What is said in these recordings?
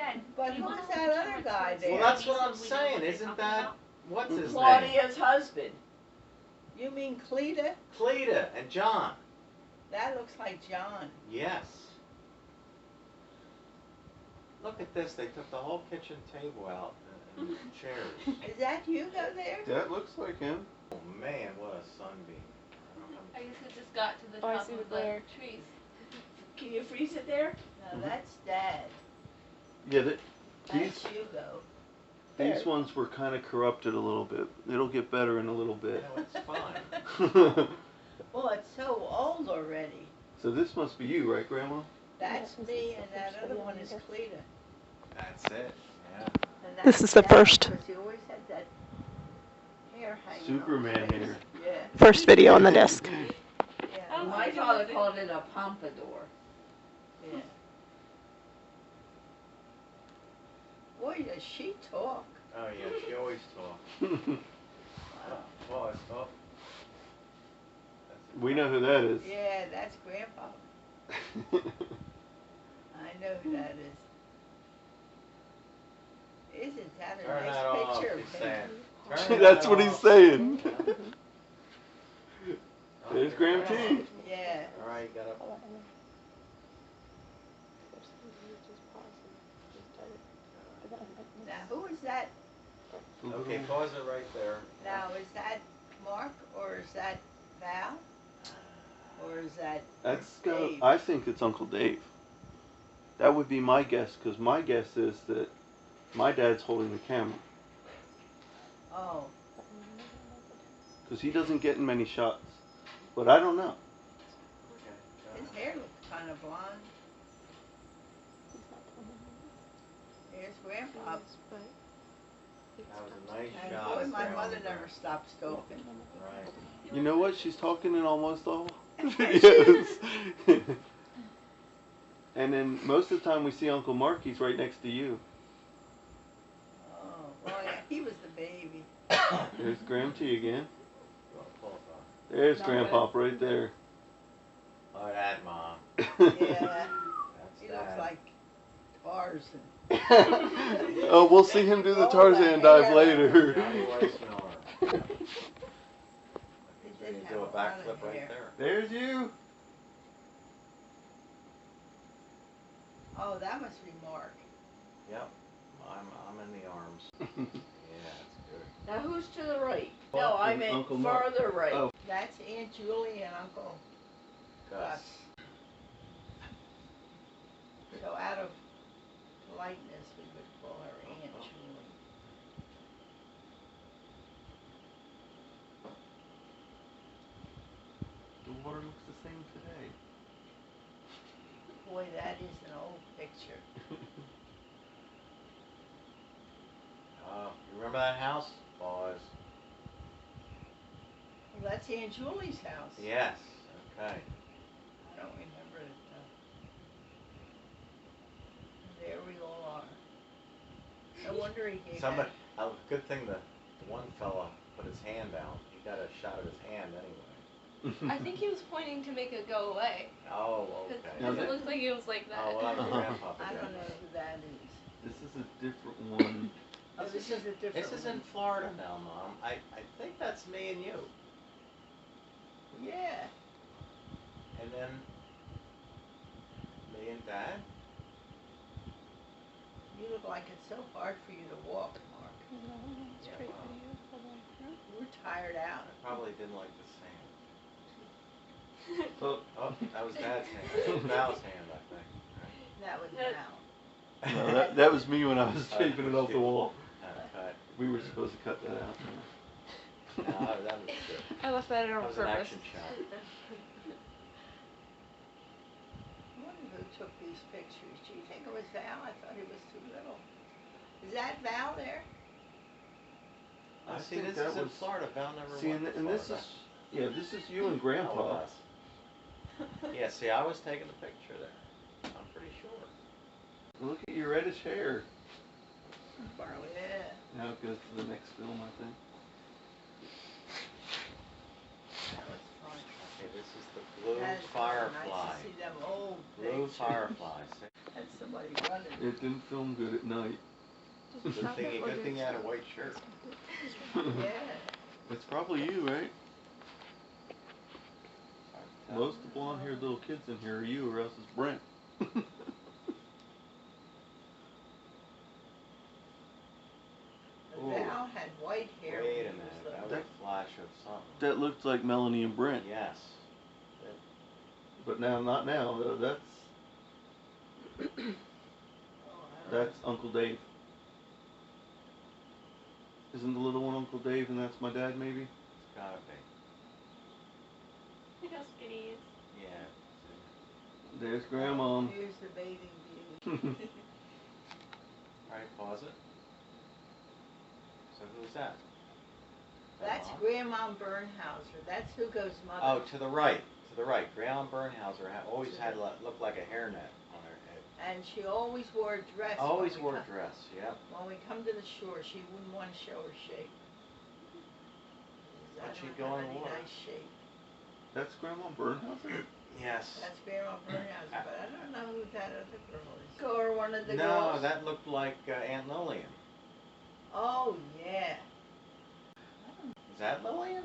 Dad. But who's that other guy there? Well, that's what I'm saying. Isn't that what's his name? Claudia's husband. You mean Cleta? Cleta and John. That looks like John. Yes. Look at this. They took the whole kitchen table out and chairs. Is that you go there? That looks like him. Oh man, what a sunbeam. I guess it just got to the top of the trees. Can you freeze it there? No, that's Dad. Yeah, That's Hugo. these ones were kind of corrupted a little bit. It'll get better in a little bit. No, it's fine. Well, it's so old already. So this must be you, right, Grandma? That's me, and that other one is Cleta. That's it. Yeah. And that's This is the Dad, first. because he always had that hair hanging Superman on his face. hair. Yeah. First video on the disc. Yeah. My father called it a pompadour. Yeah. Boy, does she talk. Oh yeah, she always talks. Pause. Oh. We know who that is. Yeah, that's Grandpa. I know who that is. Isn't that a Turn nice that off, picture he's of him? saying. Turn That's that what he's off. saying. Oh, There's Graham T. Yeah. Alright, you got up. Now, who is that? Okay, pause it right there. Now, is that Mark or is that Val? Or is that Dave? I think it's Uncle Dave. That would be my guess, because my guess is that my dad's holding the camera. Oh. Because he doesn't get in many shots. But I don't know. His hair looks kind of blonde. Here's Grandpa. That was a nice And shot. boy, of my Grandma mother there. never stops talking. Right. You know what? She's talking in almost all videos. And then most of the time we see Uncle Mark, he's right next to you. Oh, well, yeah, he was the baby. There's Graham T again. Well, close up. There's Grandpop right there. Oh, that mom. Yeah. That's He Dad. looks like Tarzan. Oh, we'll see him do the Tarzan dive later. Johnny Weissmiller. He You did do have a lot of backflip hair. right there. There's you. Oh, that must be Mark. Yep. I'm in the arms. Yeah, that's good. Now who's to the right? Well, No, I and meant Uncle Mark. farther right. Oh. That's Aunt Julie and Uncle Gus. So out of politeness, we would call her Aunt Julie. The water looks the same today. Boy, that is an old picture. Oh, you remember that house? Pause. Well, that's Aunt Julie's house. Yes. Okay. I don't remember it though. There we all are. No wonder he gave Somebody. that. Oh, good thing the one fella put his hand out. He got a shot of his hand anyway. I think he was pointing to make it go away. Oh, okay. Because it looked like it was like that. Oh, well, that was Grandpa. I don't know who that is. This is a different one. Oh, this is a different This is in Florida now, Mom. I think that's me and you. Yeah. And then me and Dad. You look like it's so hard for you to walk, Mark. Yeah, well, We're tired out. I probably didn't like the sand. Oh, Oh, that was Dad's hand. That was Val's hand, I think. That was Val. no, that was me when I was taping it off the wall. Cut. We were supposed to cut that out. No, that was good. I left that in on That was an purpose. action shot. I wonder who took these pictures. Do you think it was Val? I thought he was too little. Is that Val there? I see, think this that is in was- Florida. Val never See, went to and this Florida. is, yeah, this is you and Oh, Grandpa. it was. Yeah, see, I was taking the picture there. I'm pretty sure. Look at your reddish hair. Yeah. Now it goes to the next film, I think. That was fun. Okay, this is the blue That is firefly. nice to see them old Blue pictures. firefly. See? had somebody running. It didn't film good at night. Good thing you had a white shirt. Yeah. It's probably you, right? Hard to tell. Most of the blonde-haired little kids in here are you, or else it's Brent. Val had white hair. Wait a when he minute, was that was little. a flash of something. That looked like Melanie and Brent. Yes. But now, not now. That's Oh, I don't that's Uncle Dave. Isn't the little one Uncle Dave, and that's my dad, maybe? It's gotta be. Look how skinny he is. Yeah. There's know. Grandmom. Here's the bathing beauty. Alright, pause it. So who's that? That's Mom? Grandmom Bernhauser. That's who goes mother. Oh, to the right. To the right. Grandma Bernhauser always had looked like a hairnet on her head. And she always wore a dress. Always when we wore a come- dress, yep. When we come to the shore, she wouldn't want to show her shape. What'd she I go don't and have any wore? nice shape. That's Grandma Bernhauser? Yes. That's Grandma Bernhauser, but I don't know who that other girl is. Or one of the No, girls. that looked like Aunt Lillian. Oh, yeah. Is that Lillian?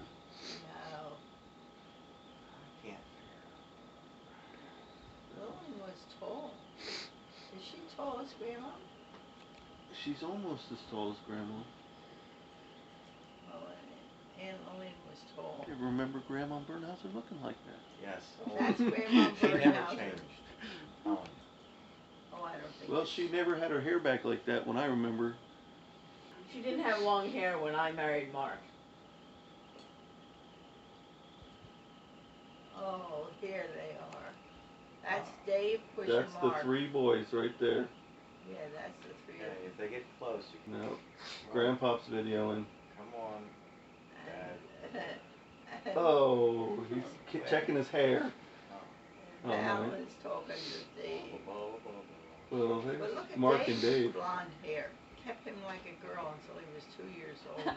No. I can't figure Lillian was tall. Is she tall as Grandma? She's almost as tall as Grandma. Oh, Aunt Lillian was tall. You remember Grandma Bernhauser looking like that? Yes. That's Grandma She never Bernhauser. changed. Oh. Oh, I don't think. Well, she never had her hair back like that when I remember. She didn't have long hair when I married Mark. Oh, here they are. That's Dave pushing That's Mark. the three boys right there. Yeah, that's the three Okay, of them. if they get close, you can. No. Grandpop's videoing. Come on. Dad. Oh, he's checking his hair. Oh. And Val Alright. is talking to Dave. Well, But there's look at Mark and Dave's Dave. blonde hair. Kept him like a girl until he was 2 years old.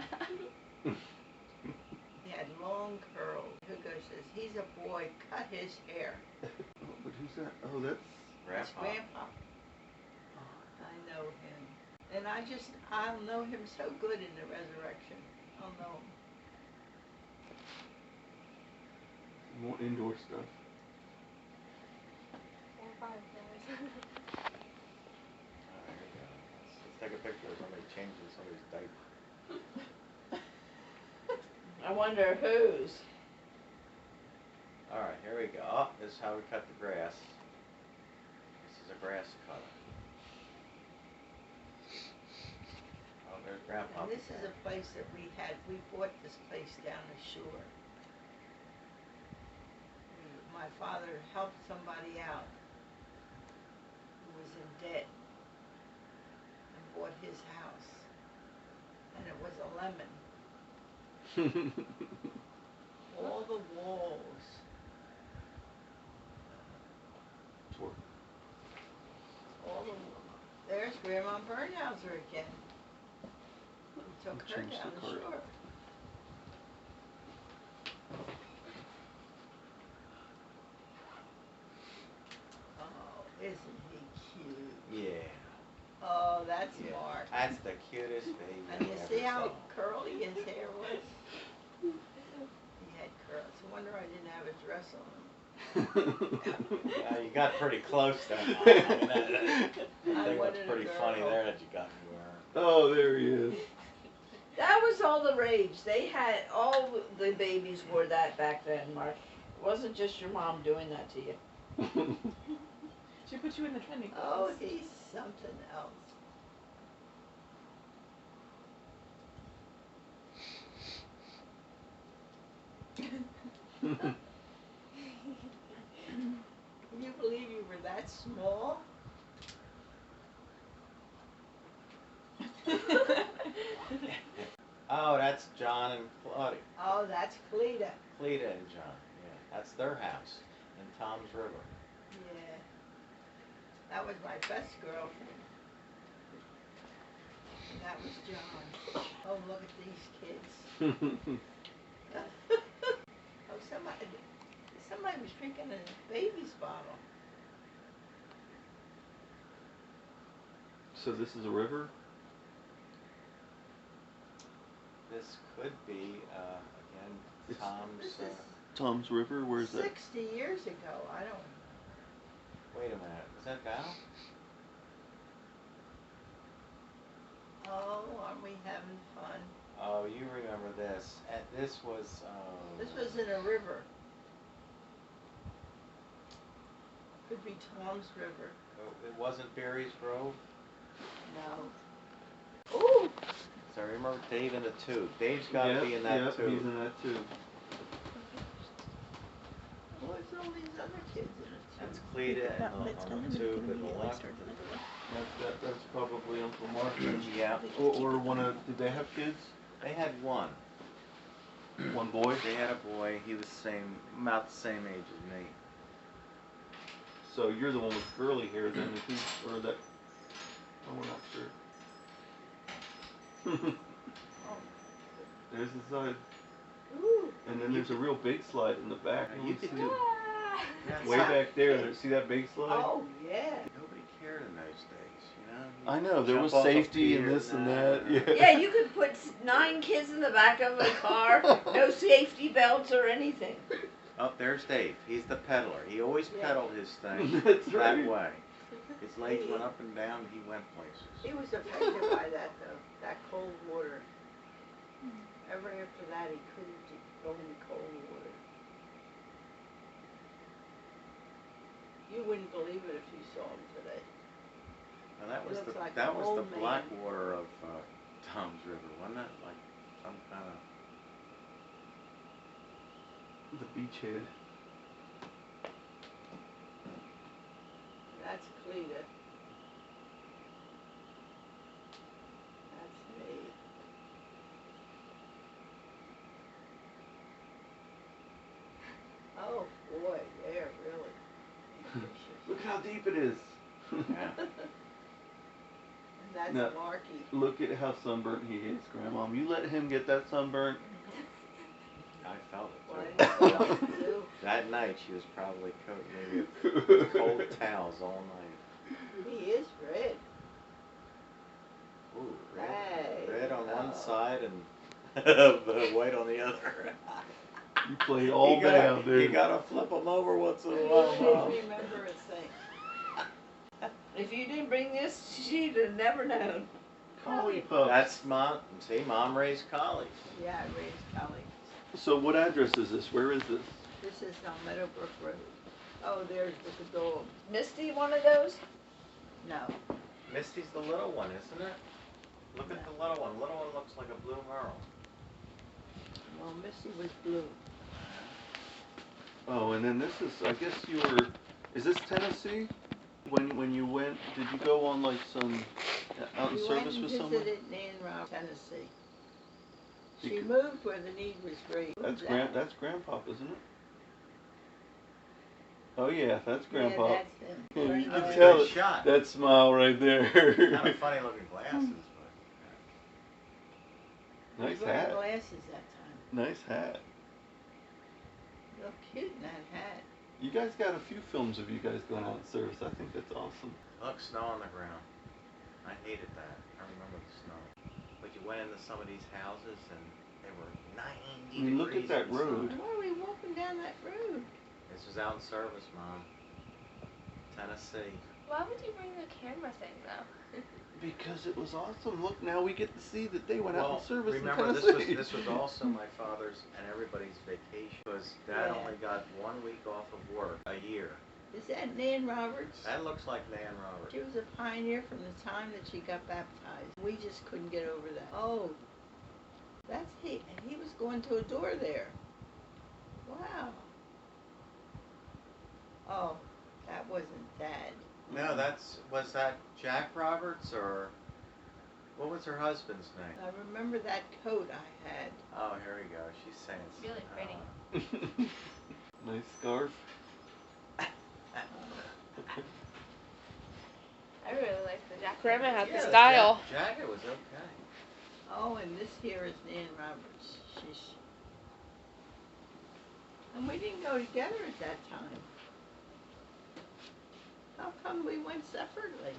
He had long curls. Hugo says, he's a boy, cut his hair. Oh, but who's that? Oh, that's That's Grandpa. Grandpa. I know him. And I'll know him so good in the resurrection. I'll know him. more indoor stuff. 4 or 5 guys. Oh, here we go. Let's take a picture of somebody changing somebody's diaper. I wonder whose. Alright, here we go. Oh, this is how we cut the grass. This is a grass cutter. Oh, there's Grandpa. And this is a place that we bought this place down the shore. My father helped somebody out who was in debt and bought his house. And it was a lemon. All the walls. Sure. There's Grandma Bernhauser again. We took her Change down the the card. shore. Oh, isn't he cute? Yeah. Oh, that's Yeah. Mark. That's the cutest baby And you I see ever how saw. curly his hair was? He had curls. No wonder I didn't have a dress on him. You got pretty close then. I think wanted that's a pretty girl. funny there that you got me wearing. Oh, there he is. That was all the rage. They had, all the babies wore that back then, Mark. It wasn't just your mom doing that to you. She put you in the trending Oh, clothes. he's something else. Can you believe you were that small? Oh, that's John and Claudia. Oh, that's Cleta. Cleta and John. Yeah, that's their house in Tom's River. Yeah. That was my best girlfriend. And that was John. Oh, look at these kids. Oh, somebody was drinking a baby's bottle. So this is a river? This could be, again, It's- Tom's, This is Tom's River? Where's that? 60 years ago, I don't. wait a minute, is that Val? Oh, aren't we having fun? Oh, you remember this. This was, This was in a river. Could be Tom's River. it wasn't Berry's Grove? No. Ooh, So I remember Dave in the tube. Dave's gotta be in that tube. He's in that tube. what's all these other kids in it? That's Cleta and on the tube in the left. That's probably Uncle Mark. Yeah. Or one of, did they have kids? They had one. One boy? They had a boy. He was about the same age as me. So you're the one with curly hair then, if he's, or that, oh, we're not sure. There's the side. Ooh. And then there's a real big slide in the back. You could do Way back there, see that big slide? Oh, yeah. Nobody cared in those days, you know? I know, there Jump was off a safety and pier, this and nah. that, yeah. Yeah, you could put 9 kids in the back of a car, no safety belts or anything. Oh, there's Dave. He's the peddler. He always Yeah. pedaled his thing That's that right. way. His legs went up and down and he went places. He was affected by that, though, that cold water. Ever after that, he couldn't go in cold water. You wouldn't believe it if you saw him today. Now that He was looks the like that an was old the man. black water of Tom's River, wasn't it? Like some kind of. The beachhead. That's Cleta. That's me. Oh, boy, yeah, really. Look how deep it is. Yeah. And that's No. Marky. Look at how sunburnt he is, Grandmom. You let him get that sunburnt. I felt it What too. did you do? That night she was probably coating me with cold towels all night. He is red. Ooh, red, Hey, red on one oh. side and the white on the other. You played all you day gotta, out there. You gotta flip them over once in a You while, should Mom. remember a thing. If you didn't bring this, she'd have never known. Collie pups. That's Mom. See, Mom raised collies. Yeah, I raised collies. So what address is this? Where is this? This is on Meadowbrook Road. Oh, there's the dog. Misty, one of those? No. Misty's the little one, isn't it? Look at the little one. Little one looks like a blue merle. Well, Missy was blue. Oh, and then this is, I guess you were, is this Tennessee? When you went, did you go on like some out in We service with went and someone? visited Nan Rob, Tennessee. She Because- moved where the need was great. That's Moved out. that's Grandpop, isn't it? Oh yeah, that's Yeah, Grandpop. that's him. Yeah, you Right can That's a there. tell good it. shot. That smile right there. Kind of funny looking glasses, but. Nice He was wearing hat. glasses that time. Nice hat. Look cute in that hat. You guys got a few films of you guys going out in service. I think that's awesome. Look, snow on the ground. I hated that. I remember the snow. But you went into some of these houses and they were 90 I mean, look at degrees that road. inside. Why are we walking down that road? This was out in service, Mom. Tennessee. Why would you bring the camera thing though? Because it was awesome. Look, now we get to see that they went out Well, in service remember in this Tennessee. was also my father's and everybody's vacation. Because Dad Yeah. only got 1 week off of work a year. Is that Nan Roberts? That looks like Nan Roberts. She was a pioneer from the time that she got baptized. We just couldn't get over that. Oh, that's he. He was going to a door there. Wow. Oh, that wasn't Dad. No, was that Jack Roberts or what was her husband's name? I remember that coat I had. Oh, here we go. She's saying It's really pretty. Nice scarf. I really like the jacket. Grandma had Yeah, the style. Jacket was okay. Oh, and this here is Nan Roberts. She's. And we didn't go together at that time. How come we went separately?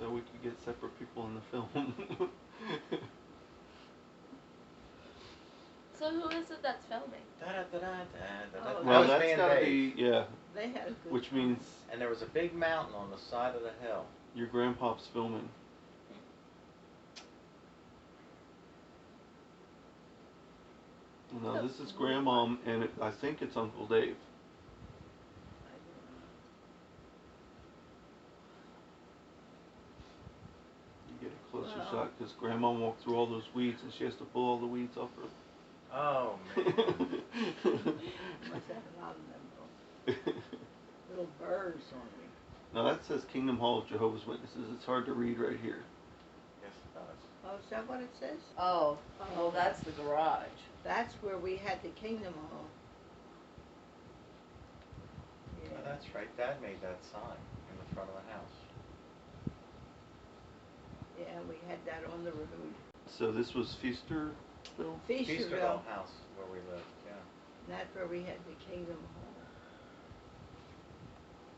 So we could get separate people in the film. So who is it that's filming? Oh, Well, was that's being gotta Dave. be, yeah, They had a good which time. means And there was a big mountain on the side of the hill. your grandpa's filming. No, this is Grandmom, and I think it's Uncle Dave. I don't know. You get a closer Well. shot because Grandmom walked through all those weeds, and she has to pull all the weeds off her. Oh, man. Must have a lot of them little burrs on me. Now that says Kingdom Hall of Jehovah's Witnesses. It's hard to read right here. Yes, it does. Oh, is that what it says? Oh, well, that's the garage. That's where we had the Kingdom Hall. Oh, Yeah. that's right. Dad made that sign in the front of the house. Yeah, we had that on the road. So this was Feasterville? Feasterville. House where we lived, yeah. That's where we had the Kingdom Hall.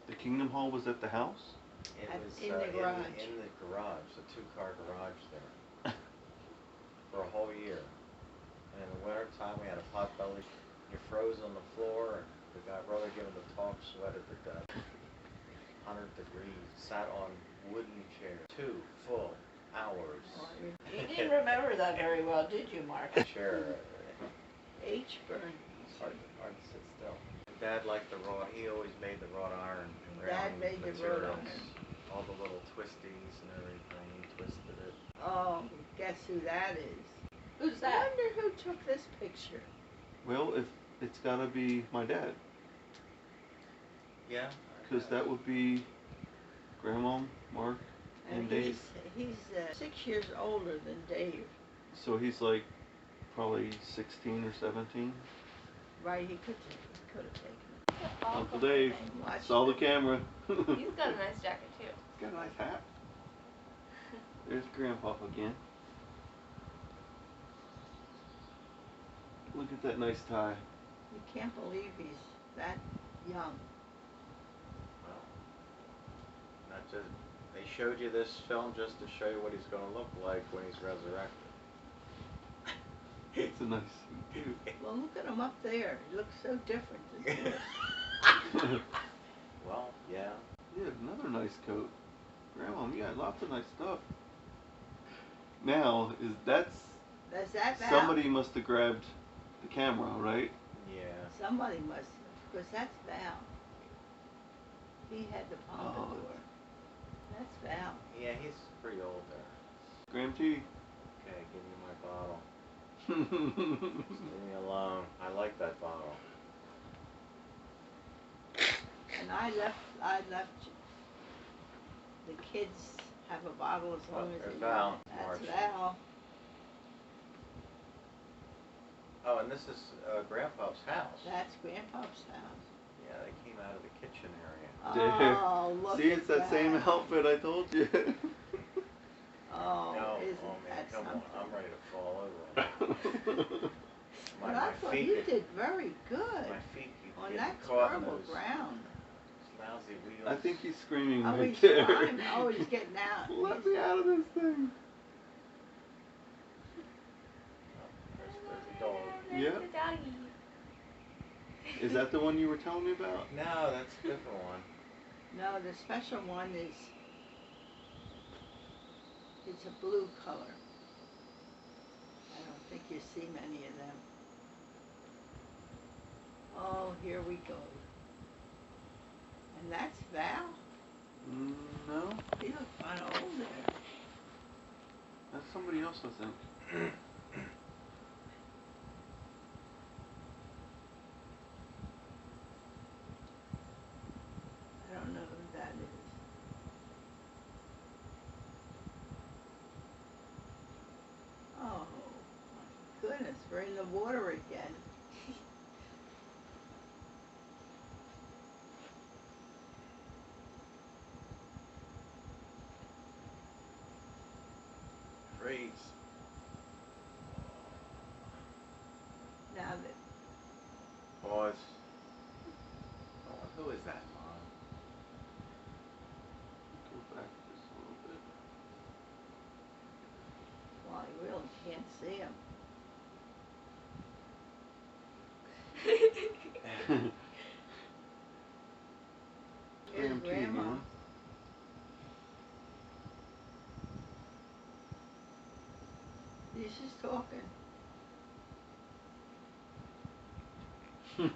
The Kingdom Hall was at the house? It was In the garage. In the garage, the 2-car garage there. For a whole year. And in the winter time we had a pot belly. You froze on the floor and the guy brother giving the talk sweated to death. 100 degrees. Sat on wooden chairs. 2 full hours. You didn't remember that very well, did you, Mark? Chair. H. Burn. It's hard to sit still. Dad liked the raw. He always made the wrought iron. Dad made the wrought materials. iron. All the little twisties and everything. He twisted it. Oh, guess who that is? Who's I that? wonder who took this picture. Well, if it's gotta be my dad, Yeah. because that would be Grandmom, Mark, and Dave. He's 6 years older than Dave. So he's like probably 16 or 17. Right, he could have taken it. Uncle Dave, Watch saw the it. camera. He's got a nice jacket too. Got a nice hat. There's Grandpa again. Look at that nice tie. You can't believe he's that young. Well, not just. They showed you this film just to show you what he's going to look like when he's resurrected. It's a nice suit too. Well, look at him up there. He looks so different than this. Well, yeah. Yeah, another nice coat. Grandma, you got lots of nice stuff. Now, that's Is that Val? somebody must have grabbed the camera, right? Yeah. Somebody must have, because that's Val. He had the pompadour. That's Val. Yeah, he's pretty old there. Graham T. Okay, give me my bottle. Leave me alone. I like that bottle. And I left the kids have a bottle as long as There's they Val. want it. That's March. Val. Oh, and this is Grandpa's house. That's Grandpa's house. Yeah, they came out of the kitchen area. Oh, look See, at it's that same outfit I told you. Oh, No, isn't oh man, that come something? on. I'm ready to fall over. But I thought you did very good My feet keep on getting that caught in terrible those ground. lousy wheels. I think he's screaming Oh, right he's there. fine. Oh, he's getting out. Let me out of this thing. There's the dog. Yep. The doggy. Is that the one you were telling me about? No, that's a different one. No, the special one is, it's a blue color. I don't think you see many of them. Oh, here we go. And that's Val? No, He looked kind of old there. that's somebody else, I think. I don't know who that is. Oh, my goodness, we're in the water again. Freeze. Now that, Pause. Oh, who is that, Mom? Go back just a little bit. can't see him. Here's Grandma. She's talking. Yes,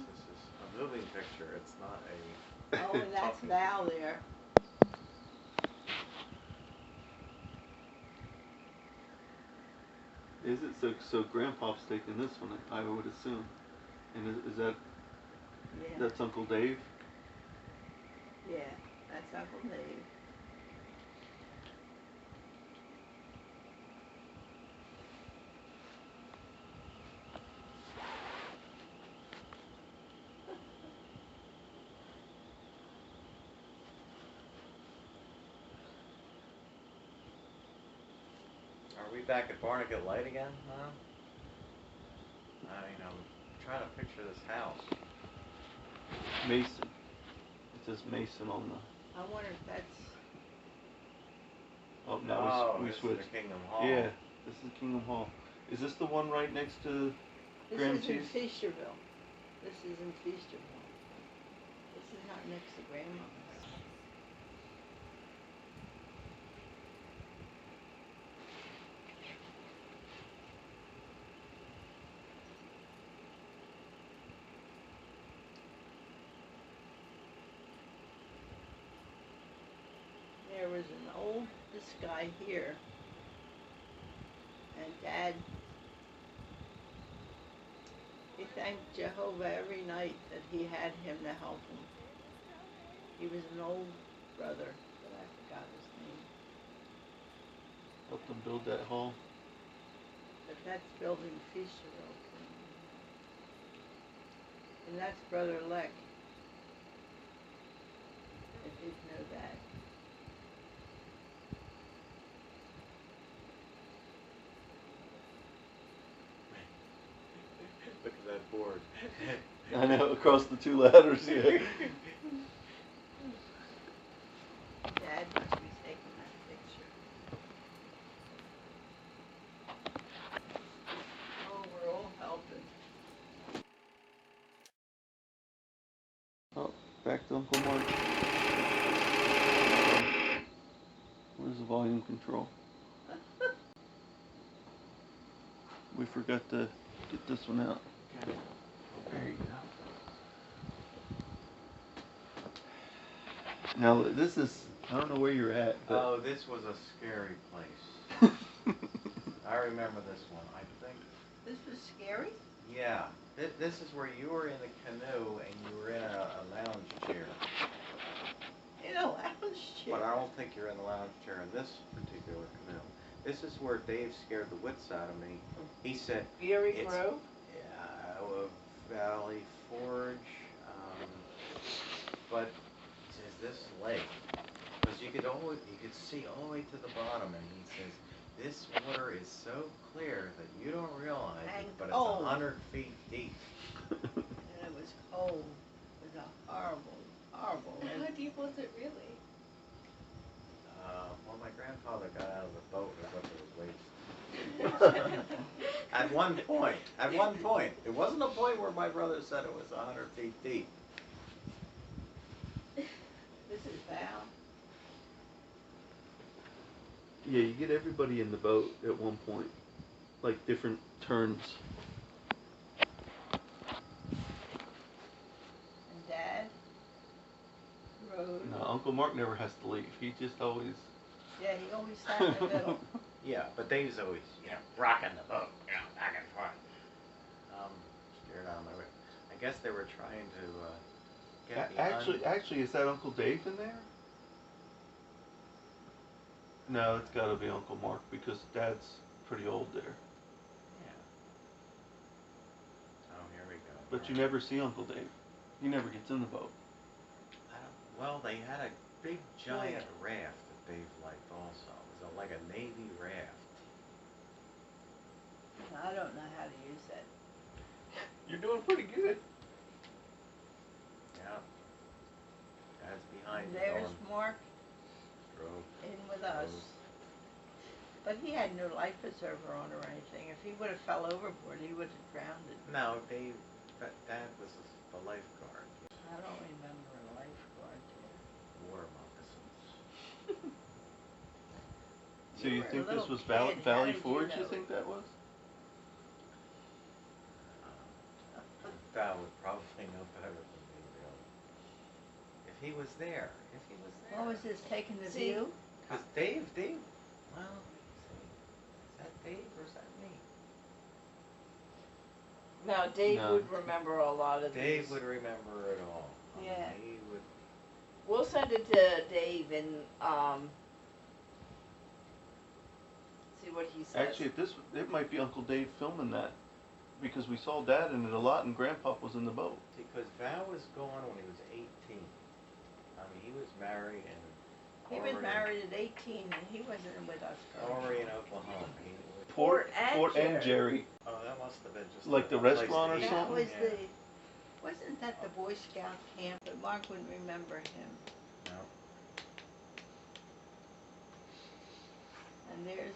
this is a moving picture. It's not a. Oh, and that's talking. Val there. Is it so Grandpa's taking this one, I would assume. And is that Yeah. that's Uncle Dave? Yeah, that's Uncle Dave. Are we back at Barnegat Light again, huh? I mean, I'm trying to picture this house. Mason. It says Mason on the. I wonder if that's. Oh, now we this switched. is the Kingdom Hall. Yeah, this is Kingdom Hall. Is this the one right next to This Graham is in Cheese? Feasterville. This is in Feasterville. This is not next to Grandma's. There was this guy here, and Dad, he thanked Jehovah every night that he had him to help him. He was an old brother, but I forgot his name. Helped them build that hall. But that's building Feasterville. And that's Brother Leck. I didn't know that. Look at that board. I know, across the two ladders, yeah. Dad must be taking that picture. Oh, we're all helping. Oh, back to Uncle Mark. Where's the volume control? We forgot to get this one out. Okay. There you go. Now, this is, I don't know where you're at, but. Oh, this was a scary place. I remember this one, I think. This was scary? Yeah. This is where you were in the canoe and you were in a lounge chair. In a lounge chair. But I don't think you're in the lounge chair in this particular canoe. This is where Dave scared the wits out of me. He said, Beery it's- Grove? Valley Forge, but it says this lake, because you could see all the way to the bottom, and he says, this water is so clear that you don't realize And it, but cold. it's 100 feet deep. And it was cold. It was a horrible, horrible How lake. deep was it really? Well, my grandfather got out of the boat and was up to his waist. At one point. It wasn't a point where my brother said it was 100 feet deep. This is Val. Yeah, you get everybody in the boat at one point. Like different turns. And Dad rode. No, Uncle Mark never has to leave. He just always. Yeah, he always sat in the middle. Yeah, but Dave's always, rocking the boat, back and forth. Scared out of my way. I guess they were trying to get behind. Actually, is that Uncle Dave in there? No, it's got to be Uncle Mark because Dad's pretty old there. Yeah. Oh, here we go. But you never see Uncle Dave. He never gets in the boat. Well, they had a big giant raft that Dave liked also. It was like a Navy raft. I don't know how to use that. You're doing pretty good. Yeah. Dad's behind And you there's going, Mark stroke, in with us. But he had no life preserver on or anything. If he would have fell overboard, he would have drowned. No, Dad was the lifeguard. I don't remember a lifeguard there. Water moccasins. So you were a think this little was kid, how Valley did you Forge, you know think it? that was? Val would probably know better than me, really. If he was there. What was this, taking the See? view? Because Dave, well, is that Dave or is that me? Now, Dave No. would remember a lot of Dave these. would remember it all. I mean, Yeah. he would. We'll send it to Dave and, see what he says. Actually, it might be Uncle Dave filming that, because we saw Dad in it a lot, and Grandpa was in the boat. Because Val was gone when he was 18. I mean, he was married and He was married at 18 and he wasn't with us. already in Oklahoma. He was, Port and Jerry. oh, that must have been just Like a the place restaurant to or eat. something? That was Yeah. wasn't that the Boy Scout camp? But Mark wouldn't remember him. No. And there's,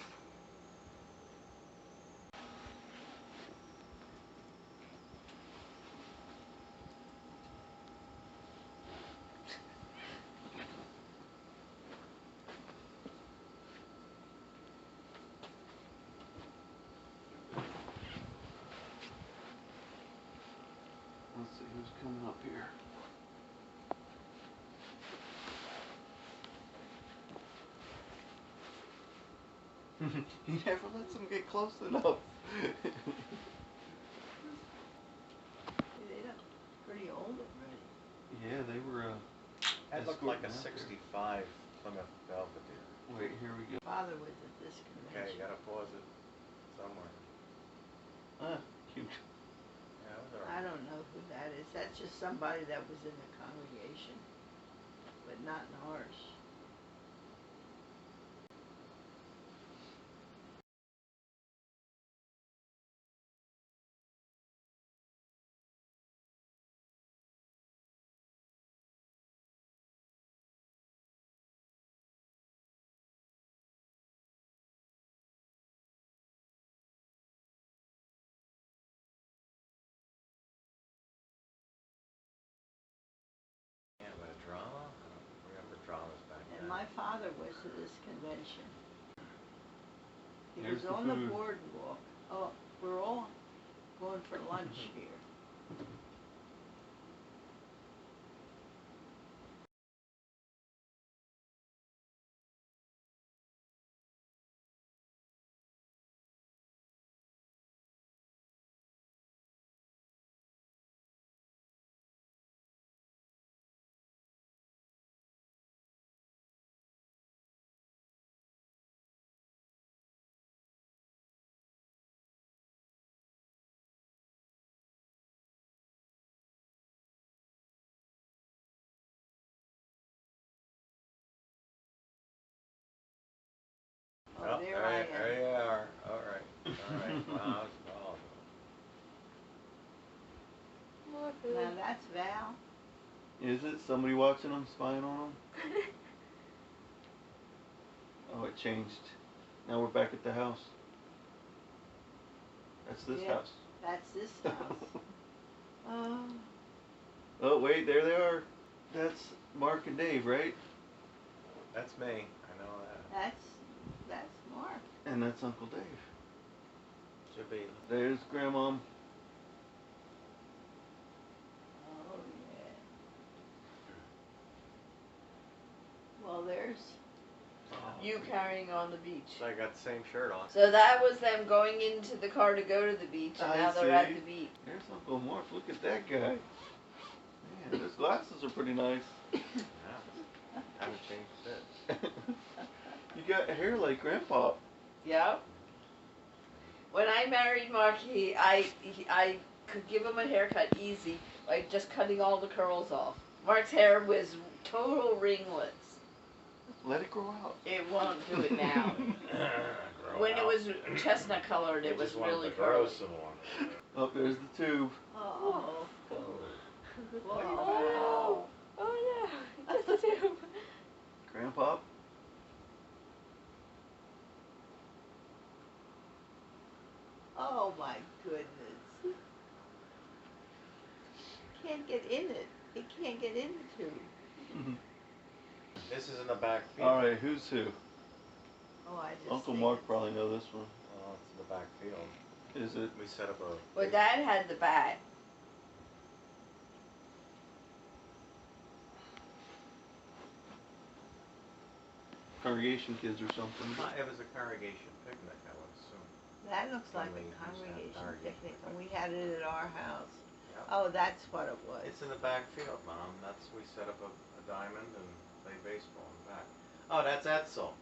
Let's see who's coming up here. He never lets them get close enough. they look pretty old already. Yeah, they were, That looked like a escorting 65 Plymouth Belvedere. Wait, here we go. Father was at this Okay, convention. gotta pause it somewhere. Ah, cute. Yeah, it was I alright. don't know who that is. That's just somebody that was in the congregation, but not in ours. Yeah, but a drama? I don't remember dramas back then. And my father was to this convention. He Here's was the on the food. boardwalk. Oh, we're all going for lunch here. Oh, there I am. There you are. Alright. Alright. Wow, oh. Now that's Val. Is it somebody watching them, spying on them? Oh, it changed. Now we're back at the house. That's this Yeah. house. That's this house. Oh, Oh, wait, there they are. That's Mark and Dave, right? That's me. I know that. that's Mark. And that's Uncle Dave. Should be. There's Grandmom. Oh yeah. Well, there's You carrying on the beach. So I got the same shirt on. So that was them going into the car to go to the beach, and I now they're at see. the beach. There's Uncle Mark. Look at that guy. Man, his glasses are pretty nice. Yeah. Haven't changed it. You got hair like Grandpa. Yep. When I married Mark, I could give him a haircut easy by just cutting all the curls off. Mark's hair was total ringlets. Let it grow out. It won't do it now. When it was chestnut colored, it was really curly. Oh, there's the tube. oh. Oh, oh yeah, just the tube. Grandpa. Oh my goodness. Can't get in it. He can't get in the tube. This is in the back field. All right, who's who? Oh, I just Uncle think Mark it's- probably know this one. Oh, it's in the back field. Is it? We set up a. Well, Dad had the bat. Congregation kids or something? It was a congregation picnic, I would assume. That looks like When we a used to have congregation congregation picnic, and we had it at our house. Yep. Oh, that's what it was. It's in the back field, Mom. We set up a diamond and played baseball in the back. Oh, that's Etzel.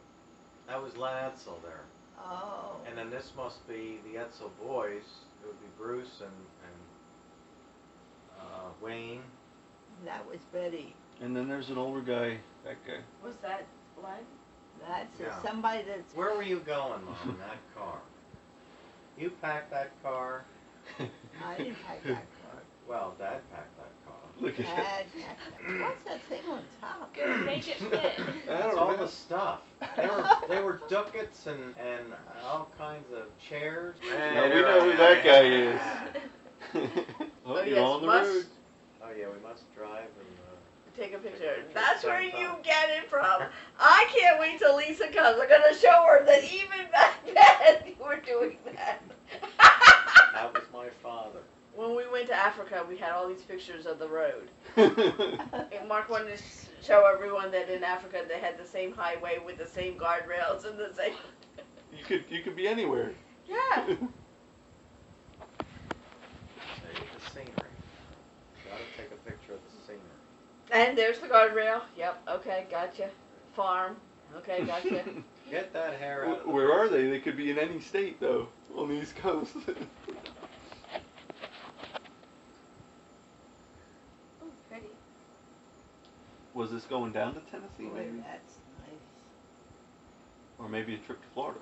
That was Len Etzel there. Oh. And then this must be the Etzel boys. It would be Bruce and Wayne. That was Betty. And then there's an older guy, that guy. Was that Len? That's Yeah. somebody that's. Where were you going, Mom, in that car? You packed that car. I didn't pack that car. Well, Dad packed that car. Look at Dad that. packed that. What's that thing on top? Good, make it fit. That's all the stuff. They were ducats and all kinds of chairs. Now we know who that guy is. Oh, you're yes, on the must road. Oh yeah, we must drive and. Take a picture. That's where you get it from. I can't wait till Lisa comes. I'm gonna show her that even back then you were doing that. That was my father. When we went to Africa, we had all these pictures of the road. And Mark wanted to show everyone that in Africa they had the same highway with the same guardrails and the same. You could be anywhere. Yeah. The scenery. Gotta take a picture of the scenery. And there's the guardrail. Yep. Okay. Gotcha. Farm. Okay. Gotcha. Get that hair out. Where are they? They could be in any state though, on the East Coast. Ooh, pretty. Was this going down to Tennessee Boy, maybe? that's nice. Or maybe a trip to Florida?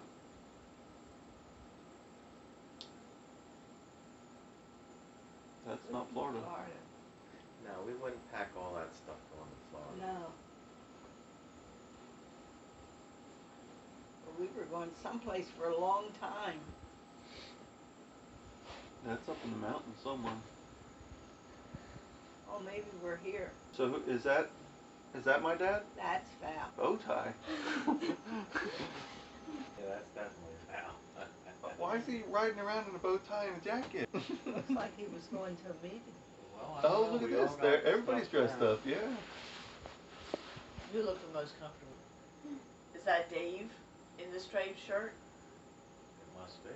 That's not Florida. No, we wouldn't pack all that stuff going to Florida. No. But we were going someplace for a long time. That's up in the mountains somewhere. Oh, maybe we're here. So is that my dad? That's Val. Bow tie. Yeah, that's definitely Val. Why is he riding around in a bow tie and a jacket? Looks like he was going to a meeting. Well, I don't Oh, know, look at we all this. got There, the everybody's stuff dressed down. up. Yeah. You look the most comfortable. Is that Dave in the striped shirt? It must be.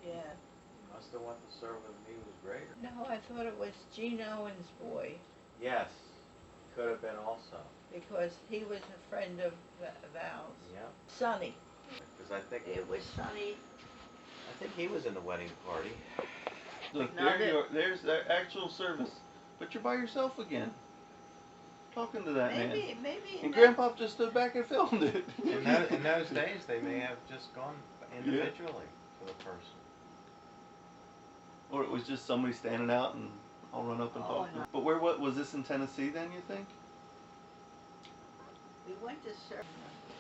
Yeah. He must have went to serve when he was greater. No, I thought it was Gene Owen's boy, Yes, could have been also. because he was a friend of Val's. Yeah, Sonny. because I think It was Sonny. he was in the wedding party. Look, No, there you are. There's the actual service. But you're by yourself again. Talking to that man. Maybe. And Grandpa just stood back and filmed it. In those days, they may have just gone individually to the person. Or it was just somebody standing out and I'll run up and talk to no. him. But what was this in Tennessee then, you think? We went to serve.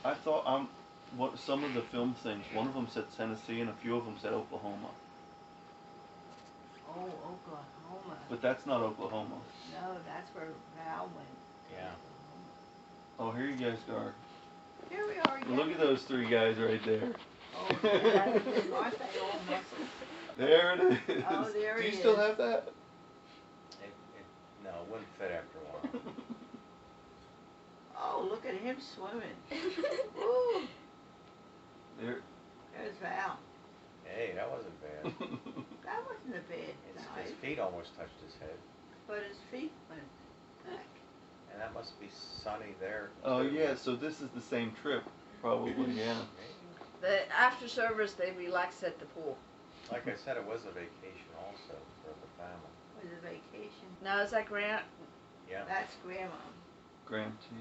I thought what some of the film things, one of them said Tennessee and a few of them said Oklahoma. Oh, Oklahoma. But that's not Oklahoma. No, that's where Val went. Yeah. Oh, here you guys are. Here we are again. Look at those three guys right there. Oh, yeah, aren't they all muscles? There it is. Oh, there Do you he still is. have that? No, it wouldn't fit after a while. Oh, look at him swimming. Woo! There. There's Val. Hey, that wasn't bad. That wasn't a bad His dive, feet almost touched his head. but his feet went back. And that must be sunny there. Oh too. yeah, so this is the same trip, probably. Yeah. The after service they relaxed at the pool. Like I said, it was a vacation also for the family. Was a vacation. Now is that Grant? Yeah. That's Grandma. Graham T.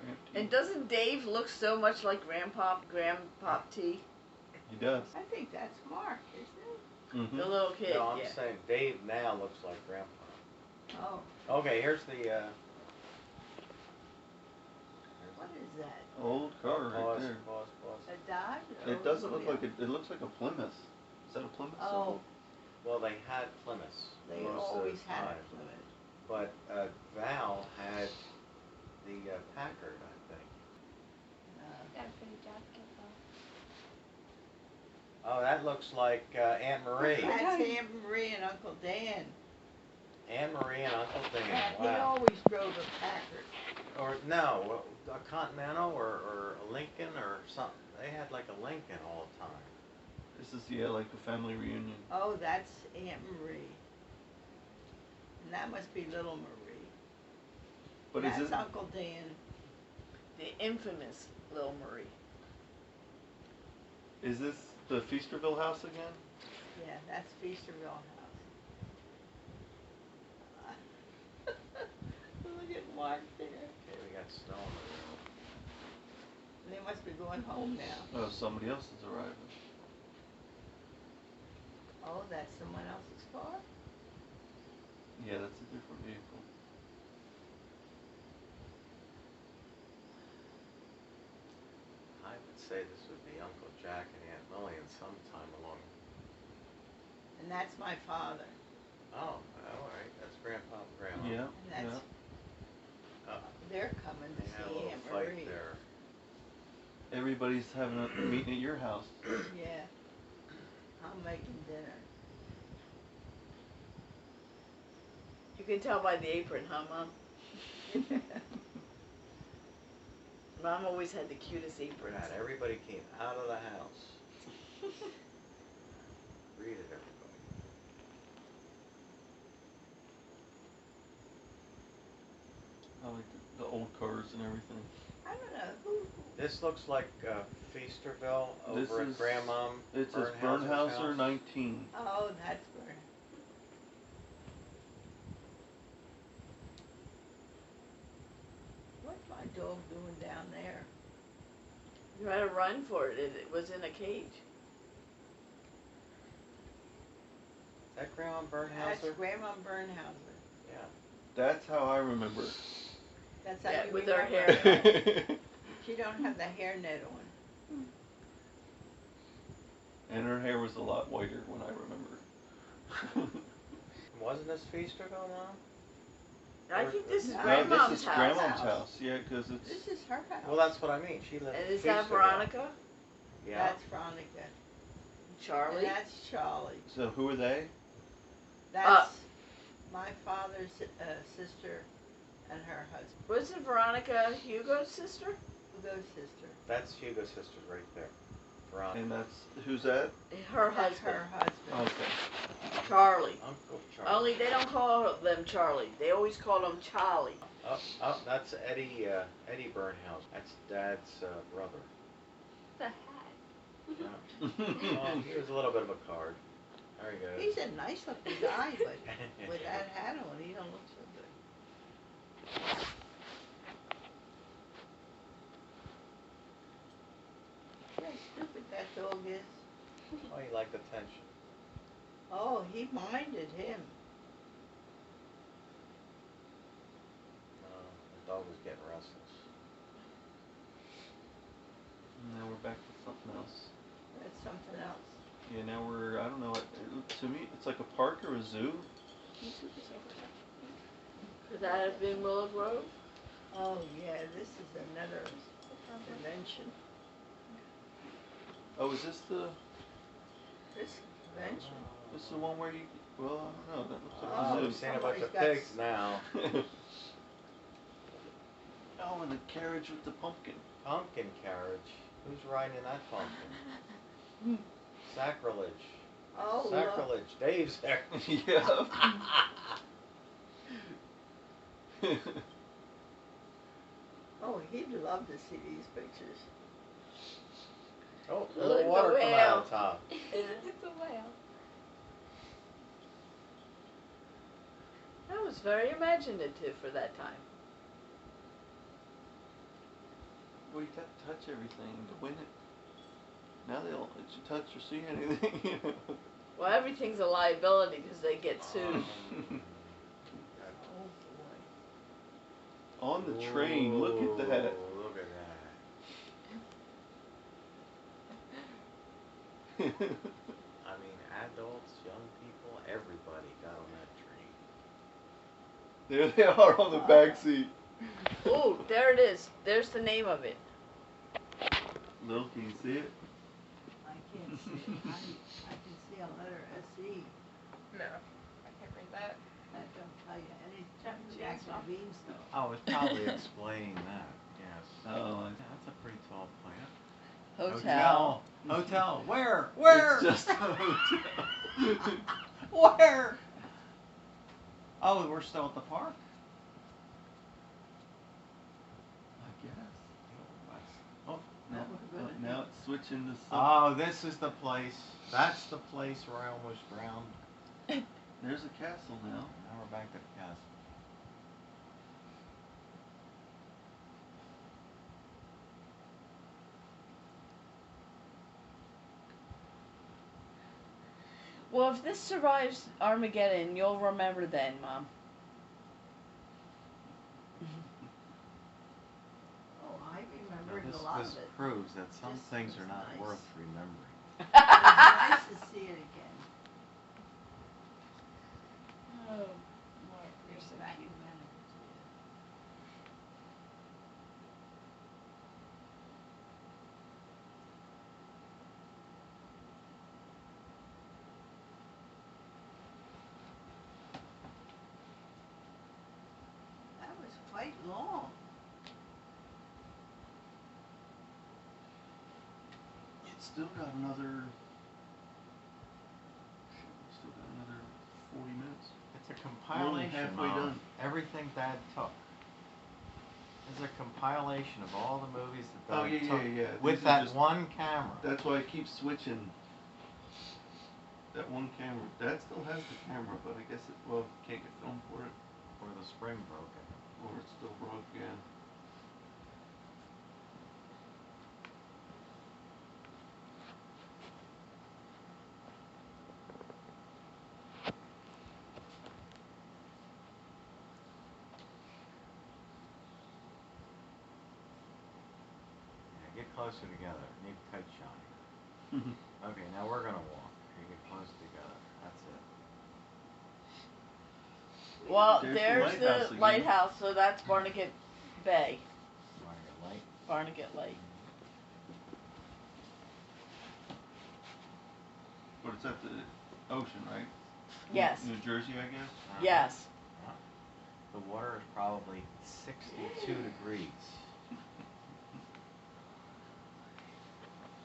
Graham T. And doesn't Dave look so much like Grandpa T? He does. I think that's Mark, isn't Mm-hmm. The little kid. No, I'm yeah. saying Dave now looks like Grandpa. it? Oh, Okay, here's the. what is that? Old car right Pause, there. pause, pause. A Dodge? It doesn't look like it looks like a Plymouth. Is that a Plymouth Oh, song? Well, they had Plymouths they most always of the had time. a Plymouth. But Val had the Packard, I think. Got a pretty jacket though. Oh, that looks like Aunt Marie. That's Aunt Marie and Uncle Dan. Aunt Marie and Uncle Dan. And he Wow. always drove a Packard. Or no, a Continental or a Lincoln or something. They had like a Lincoln all the time. This is, yeah, like a family reunion. Oh, that's Aunt Marie. And that must be Little Marie. But That's is it, Uncle Dan. The infamous Little Marie. is this the Feasterville house again? Yeah, that's Feasterville House. Look at Mark there. Okay, we got snow on the road. They must be going home now. Oh, somebody else is arriving. Oh, that's someone else's car? Yeah, that's a different vehicle. I would say this would be Uncle Jack and Aunt Lillian sometime along. And that's my father. Oh, all right. That's Grandpa and Grandma. Yeah, And that's, they're coming to They had a see little Aunt fight Marie. there. Everybody's having a meeting at your house. Yeah. I'm making dinner. You can tell by the apron, huh, Mom? Mom always had the cutest aprons. Right, everybody came out of the house. Greeted everybody. I like the old cars and everything. I don't know, who, This looks like Feasterville This over at is- Grandmom. It says Bernhauser's Bernhauser house. 19. oh, that's where. What's my dog doing down there? You had to run for it. It was in a cage. Is that Grandma That's Bernhauser? Grandma Bernhauser. Yeah. That's how I remember. That's how Yeah, you with her remember. hair. She don't have the hairnet on. And her hair was a lot whiter when I remember. Wasn't this Feasterville, Mom? I think this is No, No, Grandmom's this is house. Grandmom's house. Yeah, because it's. This is her house. Well, that's what I mean. She lived And in is that Feasterville. Veronica? Yeah. That's Veronica. Charlie? And that's Charlie. So who are they? That's my father's sister and her husband. Wasn't Veronica Hugo's sister? Hugo's sister. That's Hugo's sister right there. Veronica. And that's who's that? Her That's husband. her husband. Okay. Charlie. Uncle Charlie. Only they don't call them Charlie. They always call them Charlie. Oh, that's Eddie Bernhauser. That's Dad's brother. The hat. Oh, he was a little bit of a card. There he goes. He's a nice looking guy, but with that hat on, he don't look so good. See how stupid that dog is? Oh, he liked attention. Oh, he minded him. The dog was getting restless. Now we're back to something else. That's something else. Yeah, now we're, I don't know, to me, it's like a park or a zoo. Could that have been Willow Grove? Oh, yeah, this is another convention. Oh, is this the, This convention? this is the one where you, well, I don't know, that looks Oh, like I'm a zoo. saying about the somebody's got pigs now. Oh, and the carriage with the pumpkin. Pumpkin carriage. Who's riding in that pumpkin? Sacrilege. Oh, look. Sacrilege. Dave's there. Yeah. Oh, he'd love to see these pictures. Oh, a Look, little water the coming out of whale. the top. It's a whale. That was very imaginative for that time. Well, you got to touch everything to win it. Now they don't let you touch or see anything, you know. Well, everything's a liability because they get sued. Oh, boy. On the train, look at that. Ooh, look at that. I mean, adults, young people, everybody got on that train. There they are on the back seat. Oh, there it is. There's the name of it. Lil, can you see it? I can't see it. I can see a letter S-E. No, I can't read that. That don't tell you anything. Jack Jack and Beanstalk. Oh, it's probably explaining that. Yes. Oh, Yeah, that's a pretty tall plant. Hotel. Hotel. Where? it's just a hotel. Where? Oh, we're still at the park? I guess. Oh, Now it's switching to something. oh, this is the place. That's the place where I almost drowned. There's a castle now. Now we're back at the castle. Well, if this survives Armageddon, you'll remember then, Mom. Oh, I Now, remembered a lot of this it. proves that some This things was are not nice. worth remembering. It was nice to see it again. Oh, Mark, you're so Back cute. in That was quite long. It's still got another. Still got another 40 minutes. It's a We're only compilation halfway of done. everything Dad took. It's a compilation of all the movies that Oh, Dad yeah, took yeah, yeah. with These are that just- one camera. That's why I keep switching. That one camera. Dad still has the camera, but I guess it can't get film for it, Or the spring broken. or it's still broke. Yeah. Yeah, get closer together. Need kite shine. Okay, now we're gonna walk. You get close together. That's it. Well, There's the there's lighthouse the again. lighthouse, so that's Barnegat Bay. Want to get light? Barnegat Lake. But it's at the ocean, right? Yes. New Jersey, I guess. Yes. The water is probably 62 degrees.